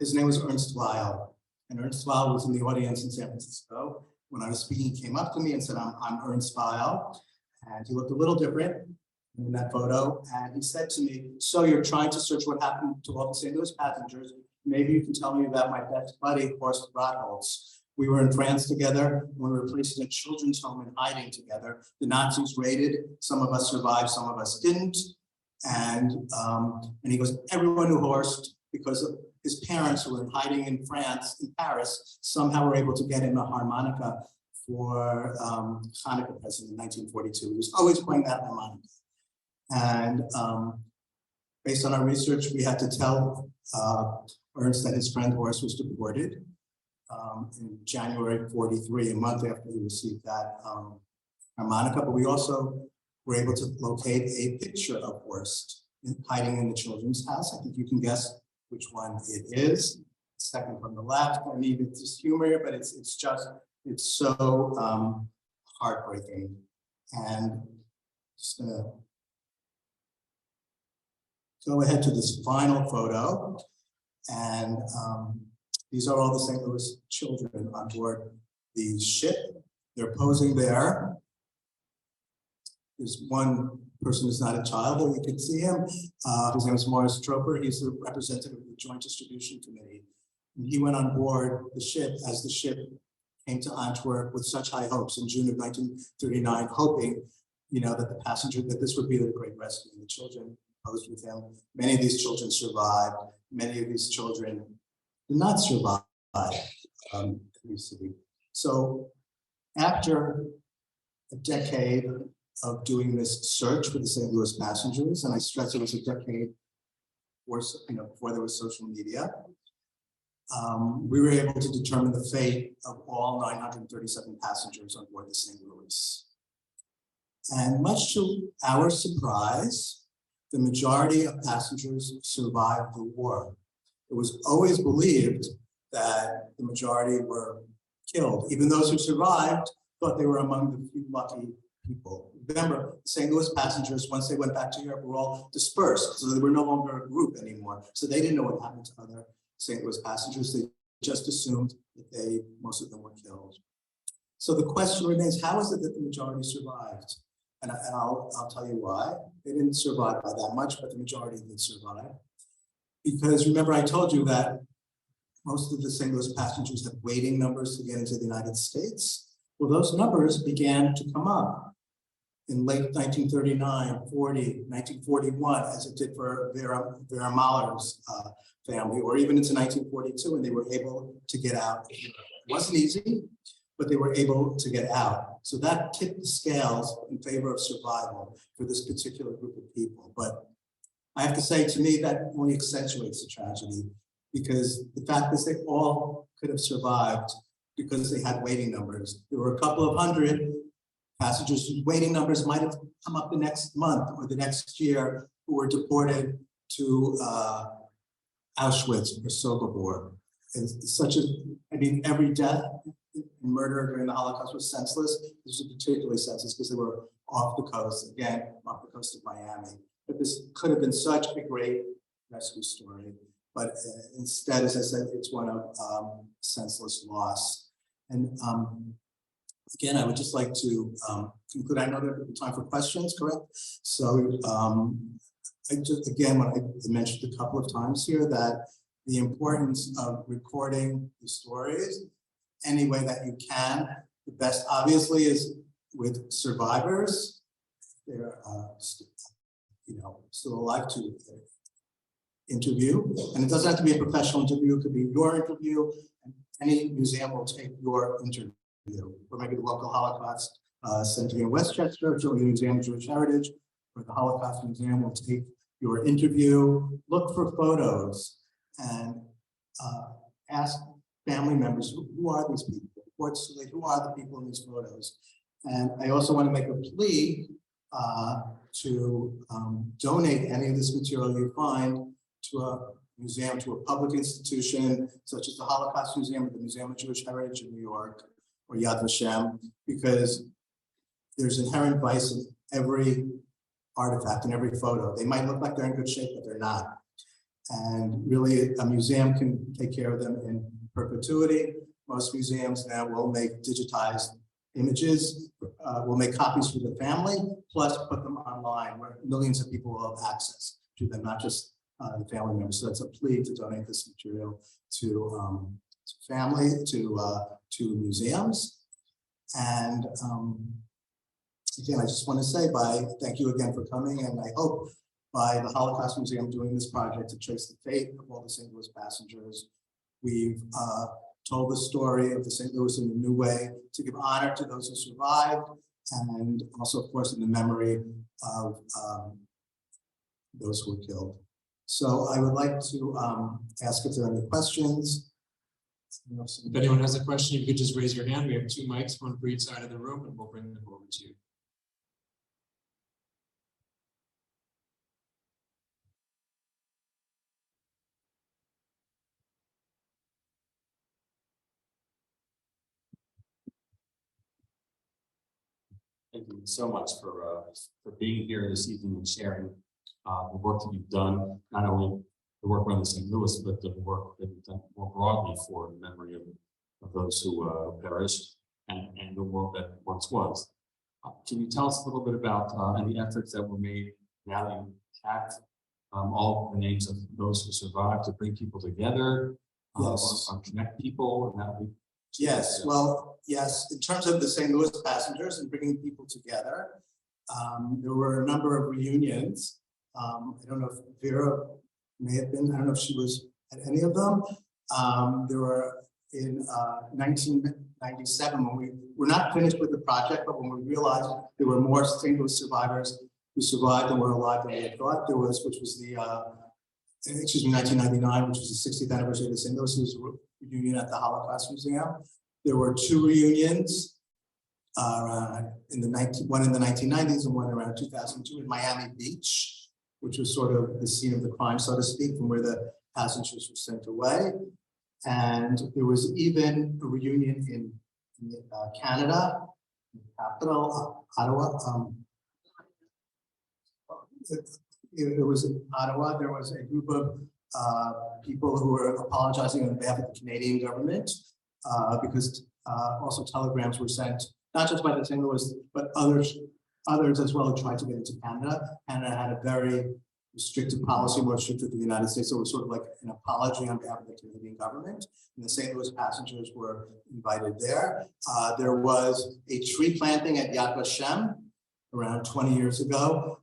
his name was Ernst Weil. And Ernst Weil was in the audience in San Francisco. When I was speaking, he came up to me and said, I'm Ernst Weil. And he looked a little different in that photo. And he said to me, so you're trying to search what happened to all the St. Louis passengers. Maybe you can tell me about my best buddy, Horst Radholz. We were in France together when we were placed in a children's home in hiding together. The Nazis raided. Some of us survived, some of us didn't. And he goes, everyone knew Horst because of his parents who were in hiding in France, in Paris, somehow were able to get him a harmonica for Hanukkah present in 1942. He was always playing that harmonica. And based on our research, we had to tell Ernst that his friend Horst was deported in January 43, a month after he received that harmonica. But we also were able to locate a picture of Horst hiding in the children's house. I think you can guess which one it is. Second from the left. I mean, it's just humor here, but it's so heartbreaking. And just gonna go ahead to this final photo. And these are all the St. Louis children on board the ship. They're posing there. There's one person who's not a child, but you can see him. His name is Morris Troper. He's the representative of the Joint Distribution Committee. And he went on board the ship as the ship came to Antwerp with such high hopes in June of 1939, hoping, that this would be the great rescue. And the children posed with him. Many of these children survived. Many of these children did not survive. So after a decade of doing this search for the St. Louis passengers, and I stress it was a decade before there was social media, we were able to determine the fate of all 937 passengers on board the St. Louis. And much to our surprise, the majority of passengers survived the war. It was always believed that the majority were killed. Even those who survived thought they were among the few lucky people. Remember, St. Louis passengers, once they went back to Europe, were all dispersed. So they were no longer a group anymore. So they didn't know what happened to other St. Louis passengers. They just assumed that most of them were killed. So the question remains, how is it that the majority survived? And I'll tell you why. They didn't survive by that much, but the majority did survive. Because remember, I told you that most of the St. Louis passengers had waiting numbers to get into the United States. Well, those numbers began to come up in late 1939, 40, 1941, as it did for Vera Mahler's family, or even into 1942, and they were able to get out. It wasn't easy, but they were able to get out. So that tipped the scales in favor of survival for this particular group of people. But I have to say, to me, that only accentuates the tragedy, because the fact is they all could have survived because they had waiting numbers. There were a couple of hundred passengers whose waiting numbers might have come up the next month or the next year who were deported to Auschwitz or Sobibor. Every death and murder during the Holocaust was senseless. This was particularly senseless because they were off the coast, again, off the coast of Miami. But this could have been such a great rescue story. but instead, as I said, it's one of senseless loss. And again, I would just like to conclude. I know there'll be time for questions, correct? So I just, again, what I mentioned a couple of times here, that the importance of recording the stories any way that you can. The best, obviously, is with survivors. They're still alive to interview, and it doesn't have to be a professional interview. It could be your interview, and any museum will take your interview, or maybe the local Holocaust Center in Westchester, or the Museum of Jewish Heritage, or the Holocaust Museum will take your interview. Look for photos and ask family members, who are these people? Who are the people in these photos? And I also want to make a plea to donate any of this material you find to a museum, to a public institution, such as the Holocaust Museum or the Museum of Jewish Heritage in New York, or Yad Vashem, because there's inherent vice in every artifact, in every photo. They might look like they're in good shape, but they're not. And really, a museum can take care of them in perpetuity. Most museums now will make digitized images, will make copies for the family, plus put them online where millions of people will have access to them, not just the family members. So that's a plea to donate this material to family, to museums. And again, I just want to say thank you again for coming, and I hope by the Holocaust Museum doing this project to trace the fate of all the St. Louis passengers, we've told the story of the St. Louis in a new way to give honor to those who survived, and also, of course, in the memory of those who were killed. So I would like to ask if there are any questions. If anyone has a question, you could just raise your hand. We have 2 mics, one for each side of the room, and we'll bring them over to you. Thank you so much for being here this evening and sharing the work that you've done, not only the work around the St. Louis, but the work that you've done more broadly for the memory of those who perished and the world that once was. Can you tell us a little bit about any efforts that were made now that you have all the names of those who survived to bring people together, Yes. or connect people, and that we. Yes, well, yes, in terms of the St. Louis passengers and bringing people together, there were a number of reunions. I don't know if Vera may have been, I don't know if she was at any of them. There were in 1997, when we were not finished with the project, but when we realized there were more St. Louis survivors who survived and were alive than we had thought there was, which was the 1999, which was the 60th anniversary of the St. Louis reunion at the Holocaust Museum. There were 2 reunions, one in the 1990s and one around 2002 in Miami Beach, which was sort of the scene of the crime, so to speak, from where the passengers were sent away. And there was even a reunion in Canada, in the capital, Ottawa. It was in Ottawa. There was a group of people who were apologizing on behalf of the Canadian government because also telegrams were sent, not just by the St. Louis, but others as well who tried to get into Canada. Canada had a very restrictive policy, more restrictive than the United States. So it was sort of like an apology on behalf of the Canadian government. And the St. Louis passengers were invited there. There was a tree planting at Yad Vashem around 20 years ago,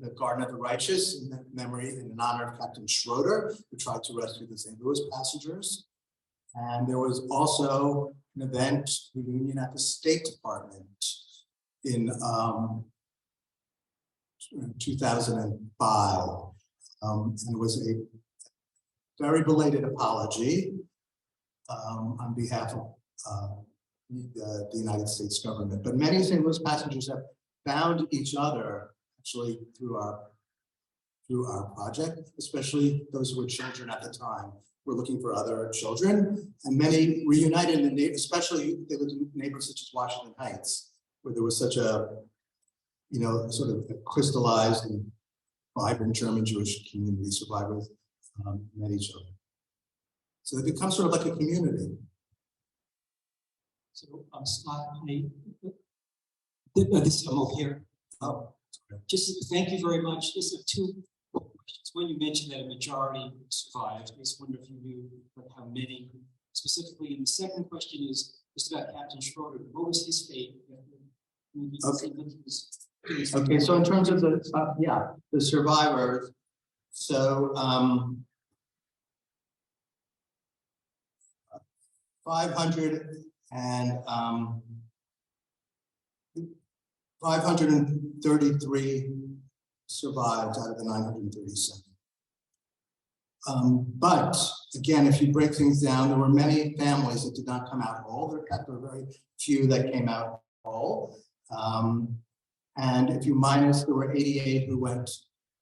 the Garden of the Righteous, in memory and in honor of Captain Schroeder, who tried to rescue the St. Louis passengers. And there was also an event, reunion at the State Department in 2005. And it was a very belated apology on behalf of the United States government. But many St. Louis passengers have found each other actually through our project, especially those who were children at the time. We're looking for other children, and many reunited in the especially they lived in neighborhoods such as Washington Heights, where there was such a, sort of a crystallized and vibrant German Jewish community, survivors met each other. So they become sort of like a community. So, Scott, this is Mo here. Oh, Just thank you very much. Just have two questions. One, you mentioned that a majority survived. I just wonder if you knew how many specifically. And the second question is just about Captain Schroeder. What was his fate? Okay, so in terms of the survivors, so 533 survived out of the 937. But again, if you break things down, there were many families that did not come out whole. There were very few that came out whole. And if you minus, there were 88 who went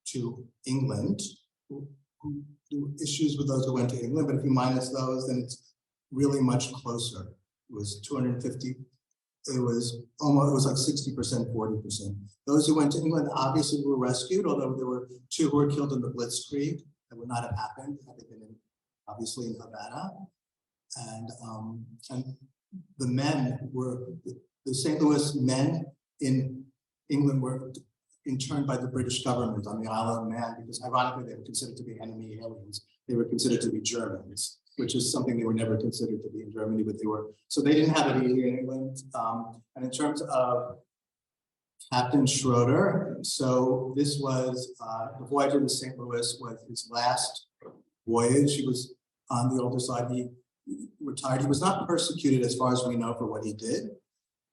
to England. There were issues with those who went to England, but if you minus those, then it's really much closer. It was 250. It was like 60%, 40%. Those who went to England obviously were rescued, although there were 2 who were killed in the Blitzkrieg. That would not have happened had they been obviously in Havana. And the men were, the St. Louis men in England were interned by the British government on the Isle of Man because ironically they were considered to be enemy aliens. They were considered to be Germans, which is something they were never considered to be in Germany, but they were. So they didn't have it easy in England. And in terms of Captain Schroeder, so this was the voyage of the St. Louis was his last voyage. He was on the older side. He retired. He was not persecuted as far as we know for what he did.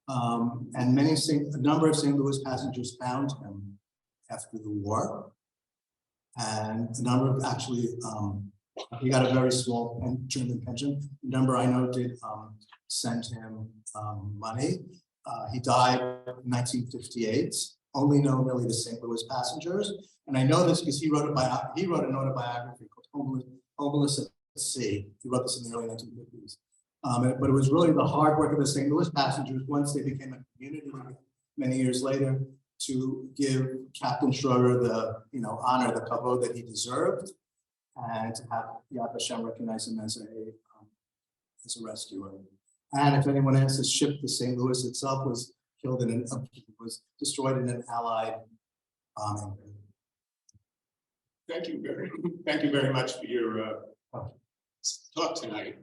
And a number of St. Louis passengers found him after the war. And a number of actually, he got a very small German pension. A number I know did send him money. He died in 1958, only known really to St. Louis passengers. And I know this because he wrote an autobiography called Homeless at Sea. He wrote this in the early 1950s. But it was really the hard work of the St. Louis passengers once they became a community many years later to give Captain Schroeder the honor, the kavod that he deserved, and to have Yad Vashem recognize him as a rescuer. And if anyone else, the ship, the St. Louis itself, was killed was destroyed in an Allied bombing. Thank you very much for your talk tonight.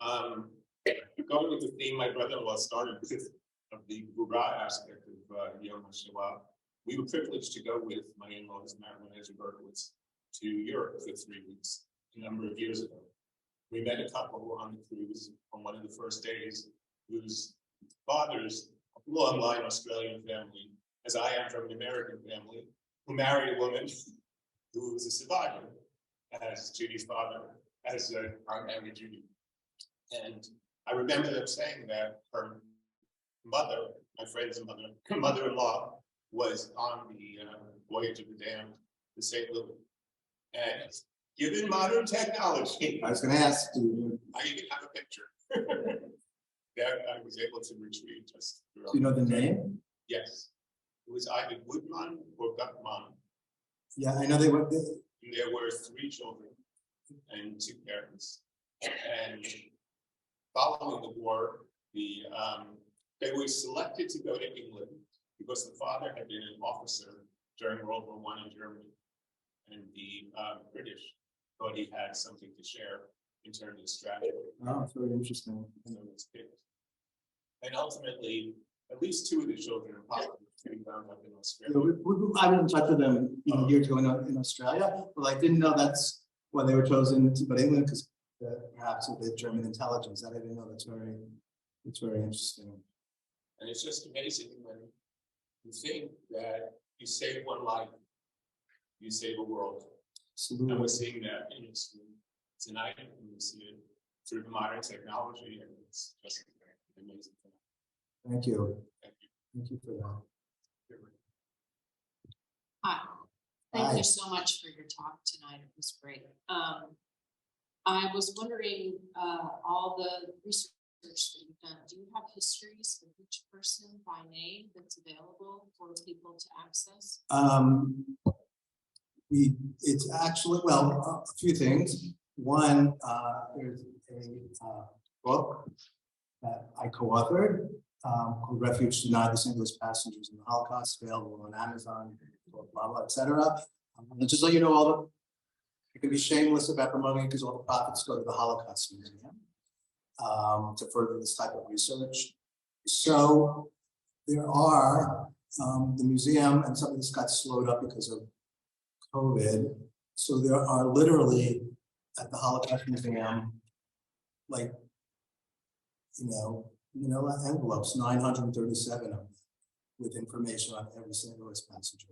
Going with the theme my brother-in-law started with of the Gura aspect of Yom Hashoah, we were privileged to go with my in-laws, Marilyn Ezra Berkowitz, to Europe for 3 weeks a number of years ago. We met a couple on the cruise on one of the first days whose father's a long-line Australian family, as I am from an American family, who married a woman who was a survivor, as Judy's father, as our married Judy. And I remember them saying that her mother, my friend's mother, her mother-in-law, was on the voyage of the damned, the St. Louis. And given modern technology, I was going to ask you. I even have a picture that I was able to retrieve just. Do you know the name? Yes, it was either Goodman or Gutman. Yeah, I know they were. There were 3 children and 2 parents. And following the war, they were selected to go to England because the father had been an officer during World War I in Germany. And the British thought he had something to share in terms of strategy. Oh, it's very interesting. So it's picked. And ultimately, at least 2 of the children are possibly wound up in Australia. I was in touch with them years ago in Australia, but I didn't know that's why they were chosen to go to England, because perhaps with the German intelligence. I didn't know. It's very interesting. And it's just amazing when you think that you save one life, you save a world. Absolutely. And we're seeing that in history tonight, and we see it through the modern technology, and it's just an amazing thing. Thank you. Thank you for that. Hi, thank Hi. you so much for your talk tonight. It was great. I was wondering, all the research that you've done, do you have histories of each person by name that's available for people to access? it's actually, well, a few things. One, there's a book that I co-authored called Refuge Denied, the St. Louis Passengers in the Holocaust, available on Amazon, blah, blah, et cetera. And just so you know, you can be shameless about promoting it because all the profits go to the Holocaust Museum to further this type of research. So there are the museum, and some of this got slowed up because of COVID. So there are literally at the Holocaust Museum, like, envelopes, 937 of them, with information on every St. Louis passenger.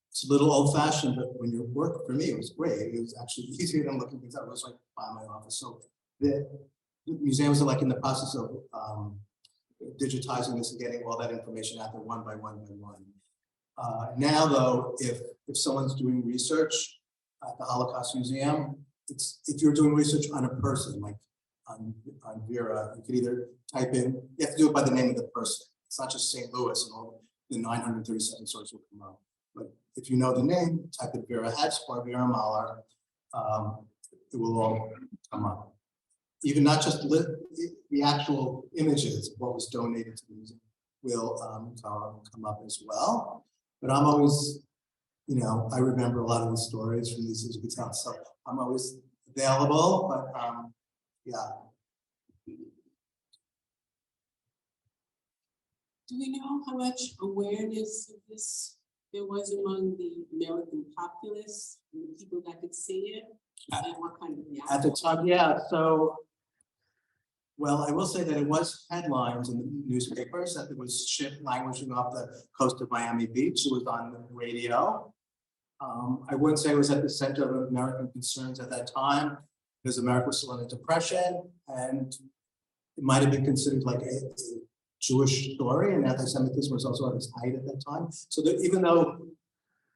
It's a little old fashioned, but when you work, for me, it was great. It was actually easier than looking things up. It was like by my office. So the museums are like in the process of digitizing this and getting all that information out there one by one by one. Now, though, if someone's doing research at the Holocaust Museum, if you're doing research on a person, like on Vera, you could either type in, you have to do it by the name of the person. It's not just St. Louis and all the 937 sources will come up. But if you know the name, type in Vera Hetz or Vera Mahler, it will all come up. Even not just the actual images of what was donated to the museum will come up as well. But I'm always, I remember a lot of the stories from these, as you can tell, so I'm always available, but yeah. Do we know how much awareness of this there was among the American populace and the people that could see it? And what kind of reaction? At the time, yeah. So, well, I will say that it was headlines in the newspapers that there was ship languishing off the coast of Miami Beach. It was on the radio. I wouldn't say it was at the center of American concerns at that time, because America was still in a depression, and it might have been considered like a Jewish story, and anti-Semitism was also at its height at that time. So that even though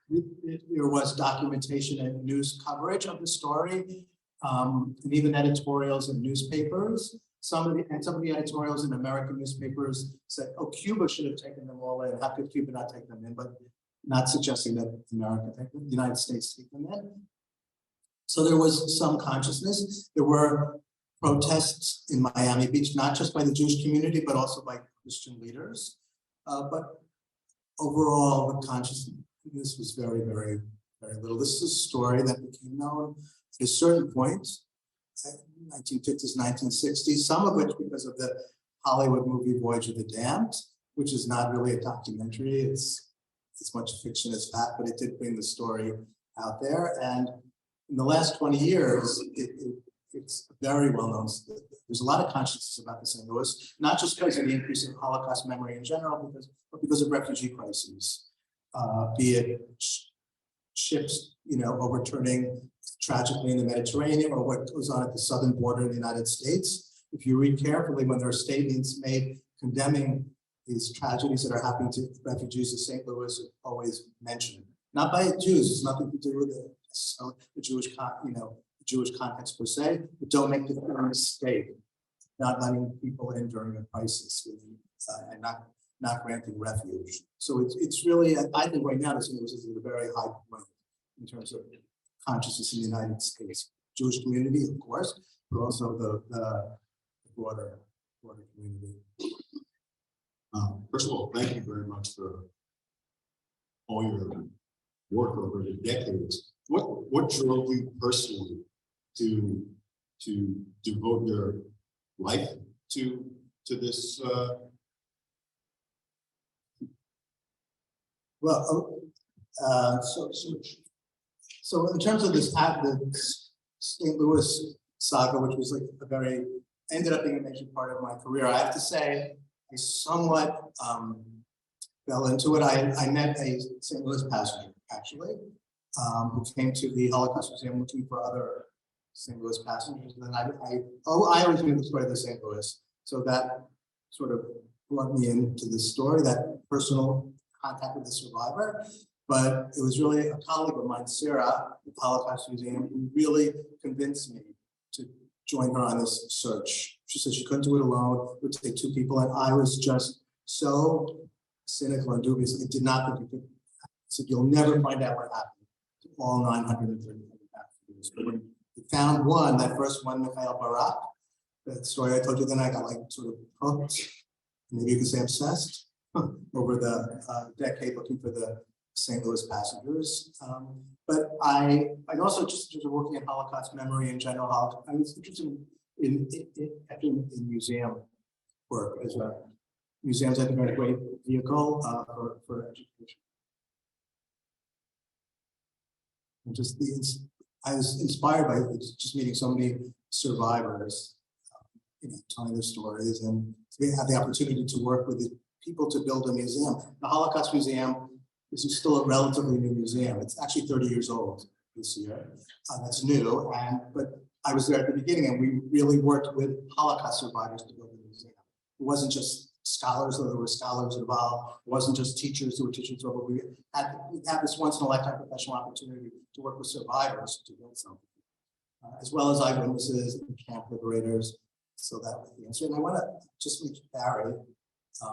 there was documentation and news coverage of the story, and even editorials in newspapers, some of the editorials in American newspapers said, "Oh, Cuba should have taken them all in. How could Cuba not take them in?" But not suggesting that the United States take them in. So there was some consciousness. There were protests in Miami Beach, not just by the Jewish community, but also by Christian leaders. But overall, the consciousness was very, very, very little. This is a story that became known at a certain point, 1950s, 1960s, some of which because of the Hollywood movie Voyage of the Damned, which is not really a documentary. It's as much fiction as fact, but it did bring the story out there. And in the last 20 years, it's very well known. There's a lot of consciousness about the St. Louis, not just because of the increase in Holocaust memory in general, but because of refugee crises, be it ships, overturning tragically in the Mediterranean, or what goes on at the southern border of the United States. If you read carefully, when there are statements made condemning these tragedies that are happening to refugees in St. Louis, are always mentioned, not by Jews. It's nothing to do with the Jewish, Jewish context per se, but don't make the mistake not letting people in during a crisis and not granting refuge. So it's really, I think right now this is at a very high point in terms of consciousness in the United States. Jewish community, of course, but also the broader community. First of all, thank you very much for all your work over the decades. What drove you personally to devote your life to this? So in terms of the St. Louis saga, which was like ended up being a major part of my career, I have to say I somewhat fell into it. I met a St. Louis passenger, actually, who came to the Holocaust Museum looking for other St. Louis passengers. And then I always knew the story of the St. Louis. So that sort of brought me into the story, that personal contact with the survivor. But it was really a colleague of mine, Sarah, at the Holocaust Museum, who really convinced me to join her on this search. She said she couldn't do it alone, it would take two people. And I was just so cynical and dubious. I did not think it could. I said, you'll never find out what happened. all 930 passengers. But when we found one, that first one, Mikhail Barak, that story I told you, then I got like sort of hooked, maybe you could say obsessed, over the decade looking for the St. Louis passengers. But I also just working in Holocaust memory in general. I was interested in museum work as a museums. I think are a great vehicle for education. And just I was inspired by just meeting so many survivors, telling their stories, and to have the opportunity to work with the people to build a museum. The Holocaust Museum is still a relatively new museum. It's actually 30 years old this year. That's new, but I was there at the beginning, and we really worked with Holocaust survivors to build the museum. It wasn't just scholars, though there were scholars involved. It wasn't just teachers who were teaching, but we had this once in a lifetime professional opportunity to work with survivors to build something, as well as eyewitnesses and camp liberators. So that was the answer. And I want to just meet Barry. I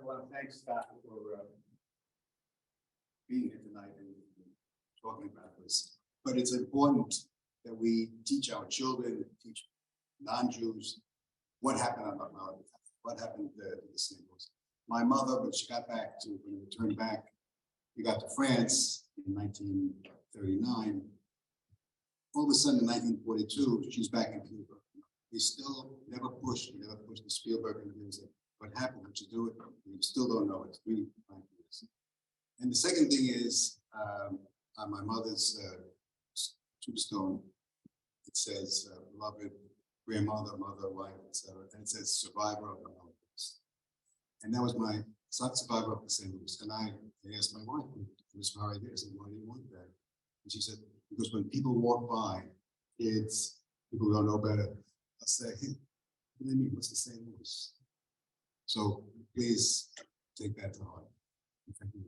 want to thank Scott for being here tonight and talking about this. But it's important that we teach our children, teach non-Jews what happened on the Holocaust, what happened to the St. Louis. My mother, when she got back to, when we returned back, we got to France in 1939. All of a sudden in 1942, she's back in Cuba. We still never pushed the Spielberg and music. What happened? What you do it? We still don't know. It's really 5 years. And the second thing is on my mother's tombstone, it says beloved grandmother, mother, wife, etc. And it says survivor of the Holocaust. And that was my survivor of the St. Louis. And I asked my wife, Miss Mary, I said, why do you want that? And she said, because when people walk by, kids, people who don't know better, I'll say, hey, what do you mean? What's the St. Louis? So please take that to heart. Thank you.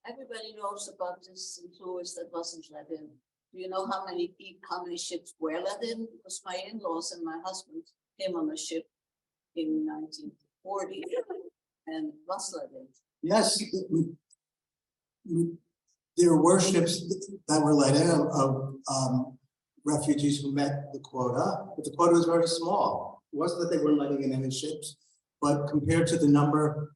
Everybody knows about this St. Louis that wasn't let in. Do you know how many ships were let in? Because my in-laws and my husband came on a ship in 1940 and was let in. Yes, there were ships that were let in of refugees who met the quota, but the quota was very small. It wasn't that they weren't letting in any ships, but compared to the number of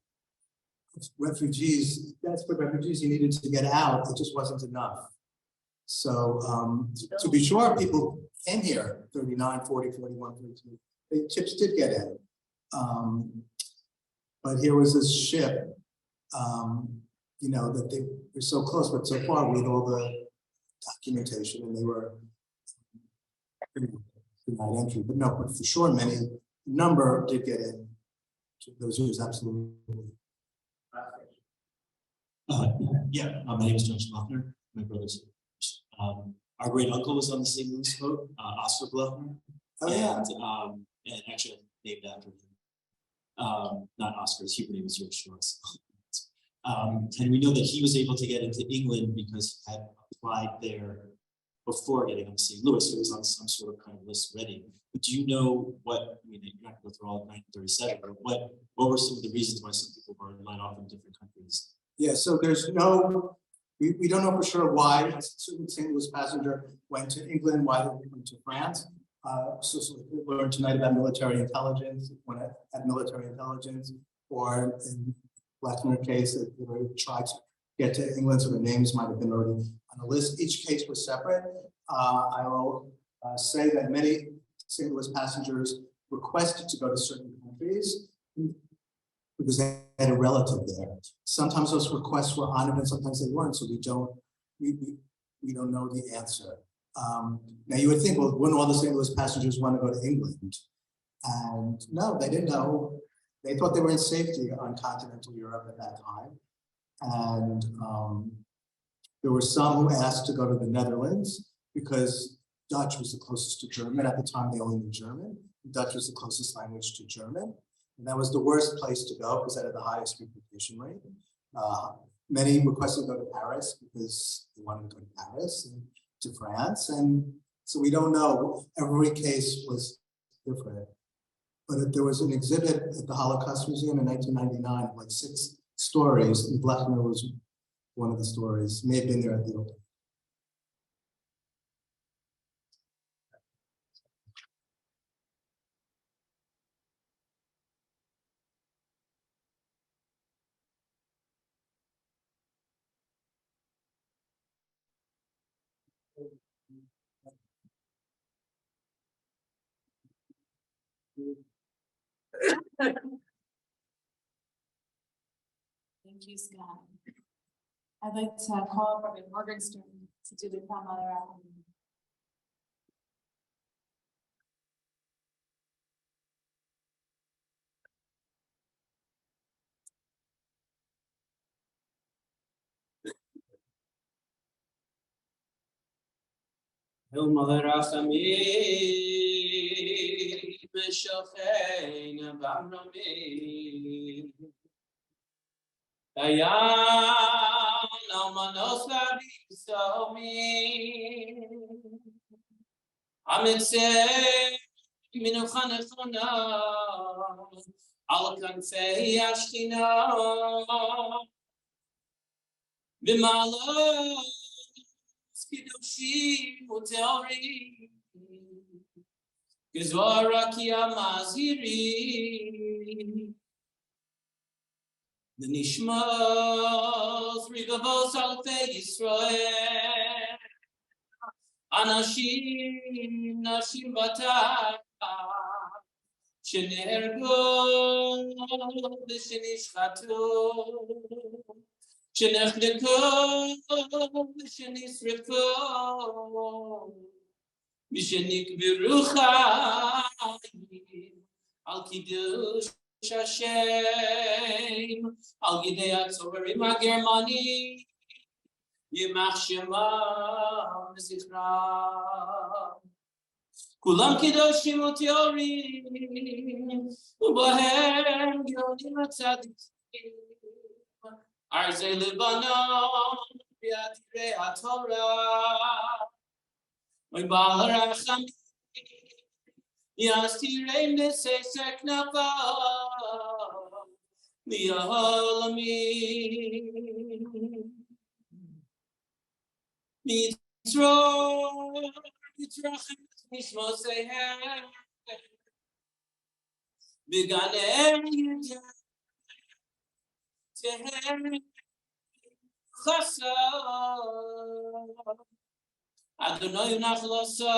refugees, desperate refugees you needed to get out, it just wasn't enough. So to be sure, people came here, 39, 40, 41, 42. The ships did get in. But here was this ship, that they were so close, but so far with all the documentation, and they were denied entry. But no, but for sure, many number did get in. Those years, absolutely. My name is Josh Lochner. My brother's. Our great uncle was on the St. Louis boat, Oscar Lochner. Oh yeah. And actually named after him. Not Oscar's Hebrew name is Yoshua's. And we know that he was able to get into England because he had applied there before getting on St. Louis. So it was on some sort of kind of list ready. But do you know what, you're not going to go through all of 1937, but what were some of the reasons why some people were let off in different countries? Yeah, so there's no, we don't know for sure why a certain St. Louis passenger went to England, why they went to France. So we learned tonight about military intelligence, when it had military intelligence, or in Lechner's case, that they tried to get to England, so the names might have been already on the list. Each case was separate. I will say that many St. Louis passengers requested to go to certain countries because they had a relative there. Sometimes those requests were honored and sometimes they weren't, so we don't know the answer. Now you would think, well, wouldn't all the St. Louis passengers want to go to England? And no, they didn't know. They thought they were in safety on continental Europe at that time. And there were some who asked to go to the Netherlands because Dutch was the closest to German. At the time, they only knew German. Dutch was the closest language to German. And that was the worst place to go because that had the highest replication rate. Many requested to go to Paris because they wanted to go to Paris and to France. And so we don't know. Every case was different. But there was an exhibit at the Holocaust Museum in 1999, like 6 stories, and Blechner was one of the stories, may have been there at the opening. Thank you, Scott. I'd like to call Robin Morgenstern to do the Mother Affirmation. Yom Rachamim B'Shofein B'Amramim Dayan Almanos V'Avisomin Amitzeh Minucha Nechona Al Kanfei Ashkina B'Malos Kidoshim Uteorim Gezora Ki Amaziri The Nishmas Rivavos Alfei Yisrael Anashim Nashim Batar Shenergo V'Shenishchatu Shenechteko V'Shenisreko V'Shenikberu Chayim Al Kiddush Hashem Al Gidei HaTzorim HaGermani Yimach Shema V'Zichram Kulam Kiddushim U'Teorim U'Bohem Yodim HaTzadikim Arzei Lebanon, Biatirei HaTorah, Oibal HaRachamim, Yastirei Nesei Seknavav, Li'olamim. Mitzror, Yitrachem Nishmosehem, B'Ganei Yudeh, Chasa Adonai Nachlasa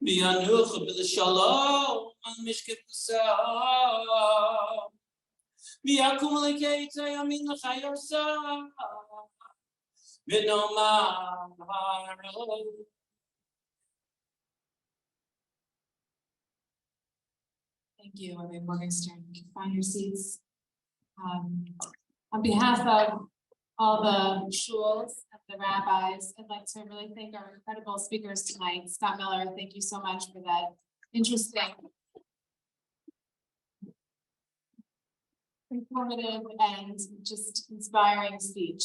Bianuch B'Shalom Al Mishkevasa Biakum Lekeita Yamin L'Chayarsa V'Nomar Thank you, Rabbi Morgenstern. You can find your seats. On behalf of all the shuls and the rabbis, I'd like to really thank our incredible speakers tonight. Scott Miller, thank you so much for that interesting, informative, and just inspiring speech.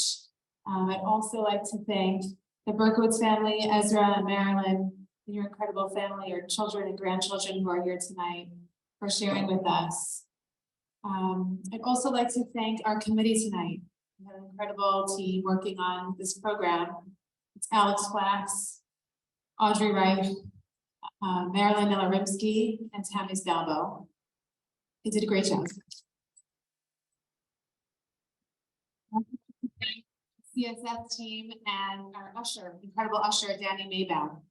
I'd also like to thank the Berkowitz family, Ezra and Marilyn, and your incredible family, your children and grandchildren who are here tonight for sharing with us. I'd also like to thank our committee tonight. We have an incredible team working on this program. It's Alex Flax, Audrey Wright, Marilyn Milarimsky, and Tammy Stalbo. They did a great job. CSF team and our usher, incredible usher, Danny Maybow.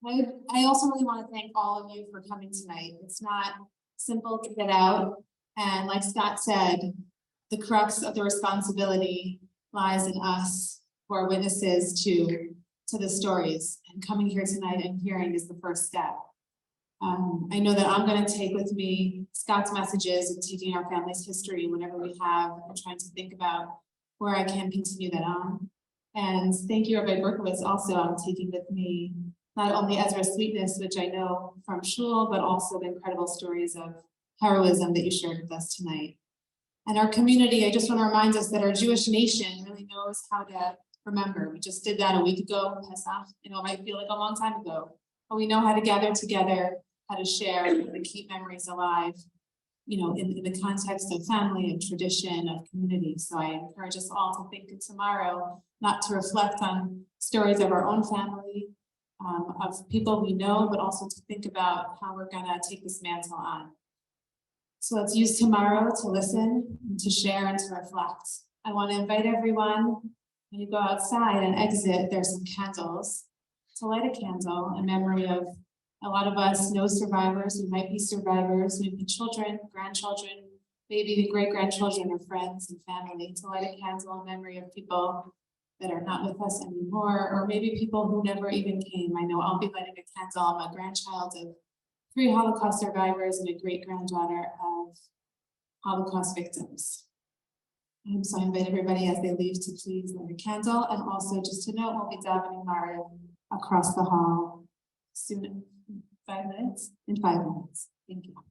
I also really want to thank all of you for coming tonight. It's not simple to get out. And like Scott said, the crux of the responsibility lies in us who are witnesses to the stories. And coming here tonight and hearing is the first step. I know that I'm going to take with me Scott's messages and taking our family's history whenever we have and trying to think about where I can continue that on. And thank you, Rabbi Berkowitz, also I'm taking with me not only Ezra's sweetness, which I know from shul, but also the incredible stories of heroism that you shared with us tonight. And our community, I just want to remind us that our Jewish nation really knows how to remember. We just did that a week ago, Pesach. It might feel like a long time ago, but we know how to gather together, how to share, how to keep memories alive, in the context of family, of tradition, of community. So I encourage us all to think of tomorrow, not to reflect on stories of our own family, of people we know, but also to think about how we're gonna take this mantle on. So let's use tomorrow to listen and to share and to reflect. I want to invite everyone, when you go outside and exit, there's some candles, to light a candle in memory of a lot of us know survivors. We might be survivors, maybe children, grandchildren, maybe even great-grandchildren or friends and family, to light a candle in memory of people that are not with us anymore, or maybe people who never even came. I know I'll be lighting a candle. I'm a grandchild of 3 Holocaust survivors and a great-granddaughter of Holocaust victims. So I invite everybody as they leave to please light a candle, and also just to note, we'll be davening Maariv across the hall soon. In 5 minutes. Thank you.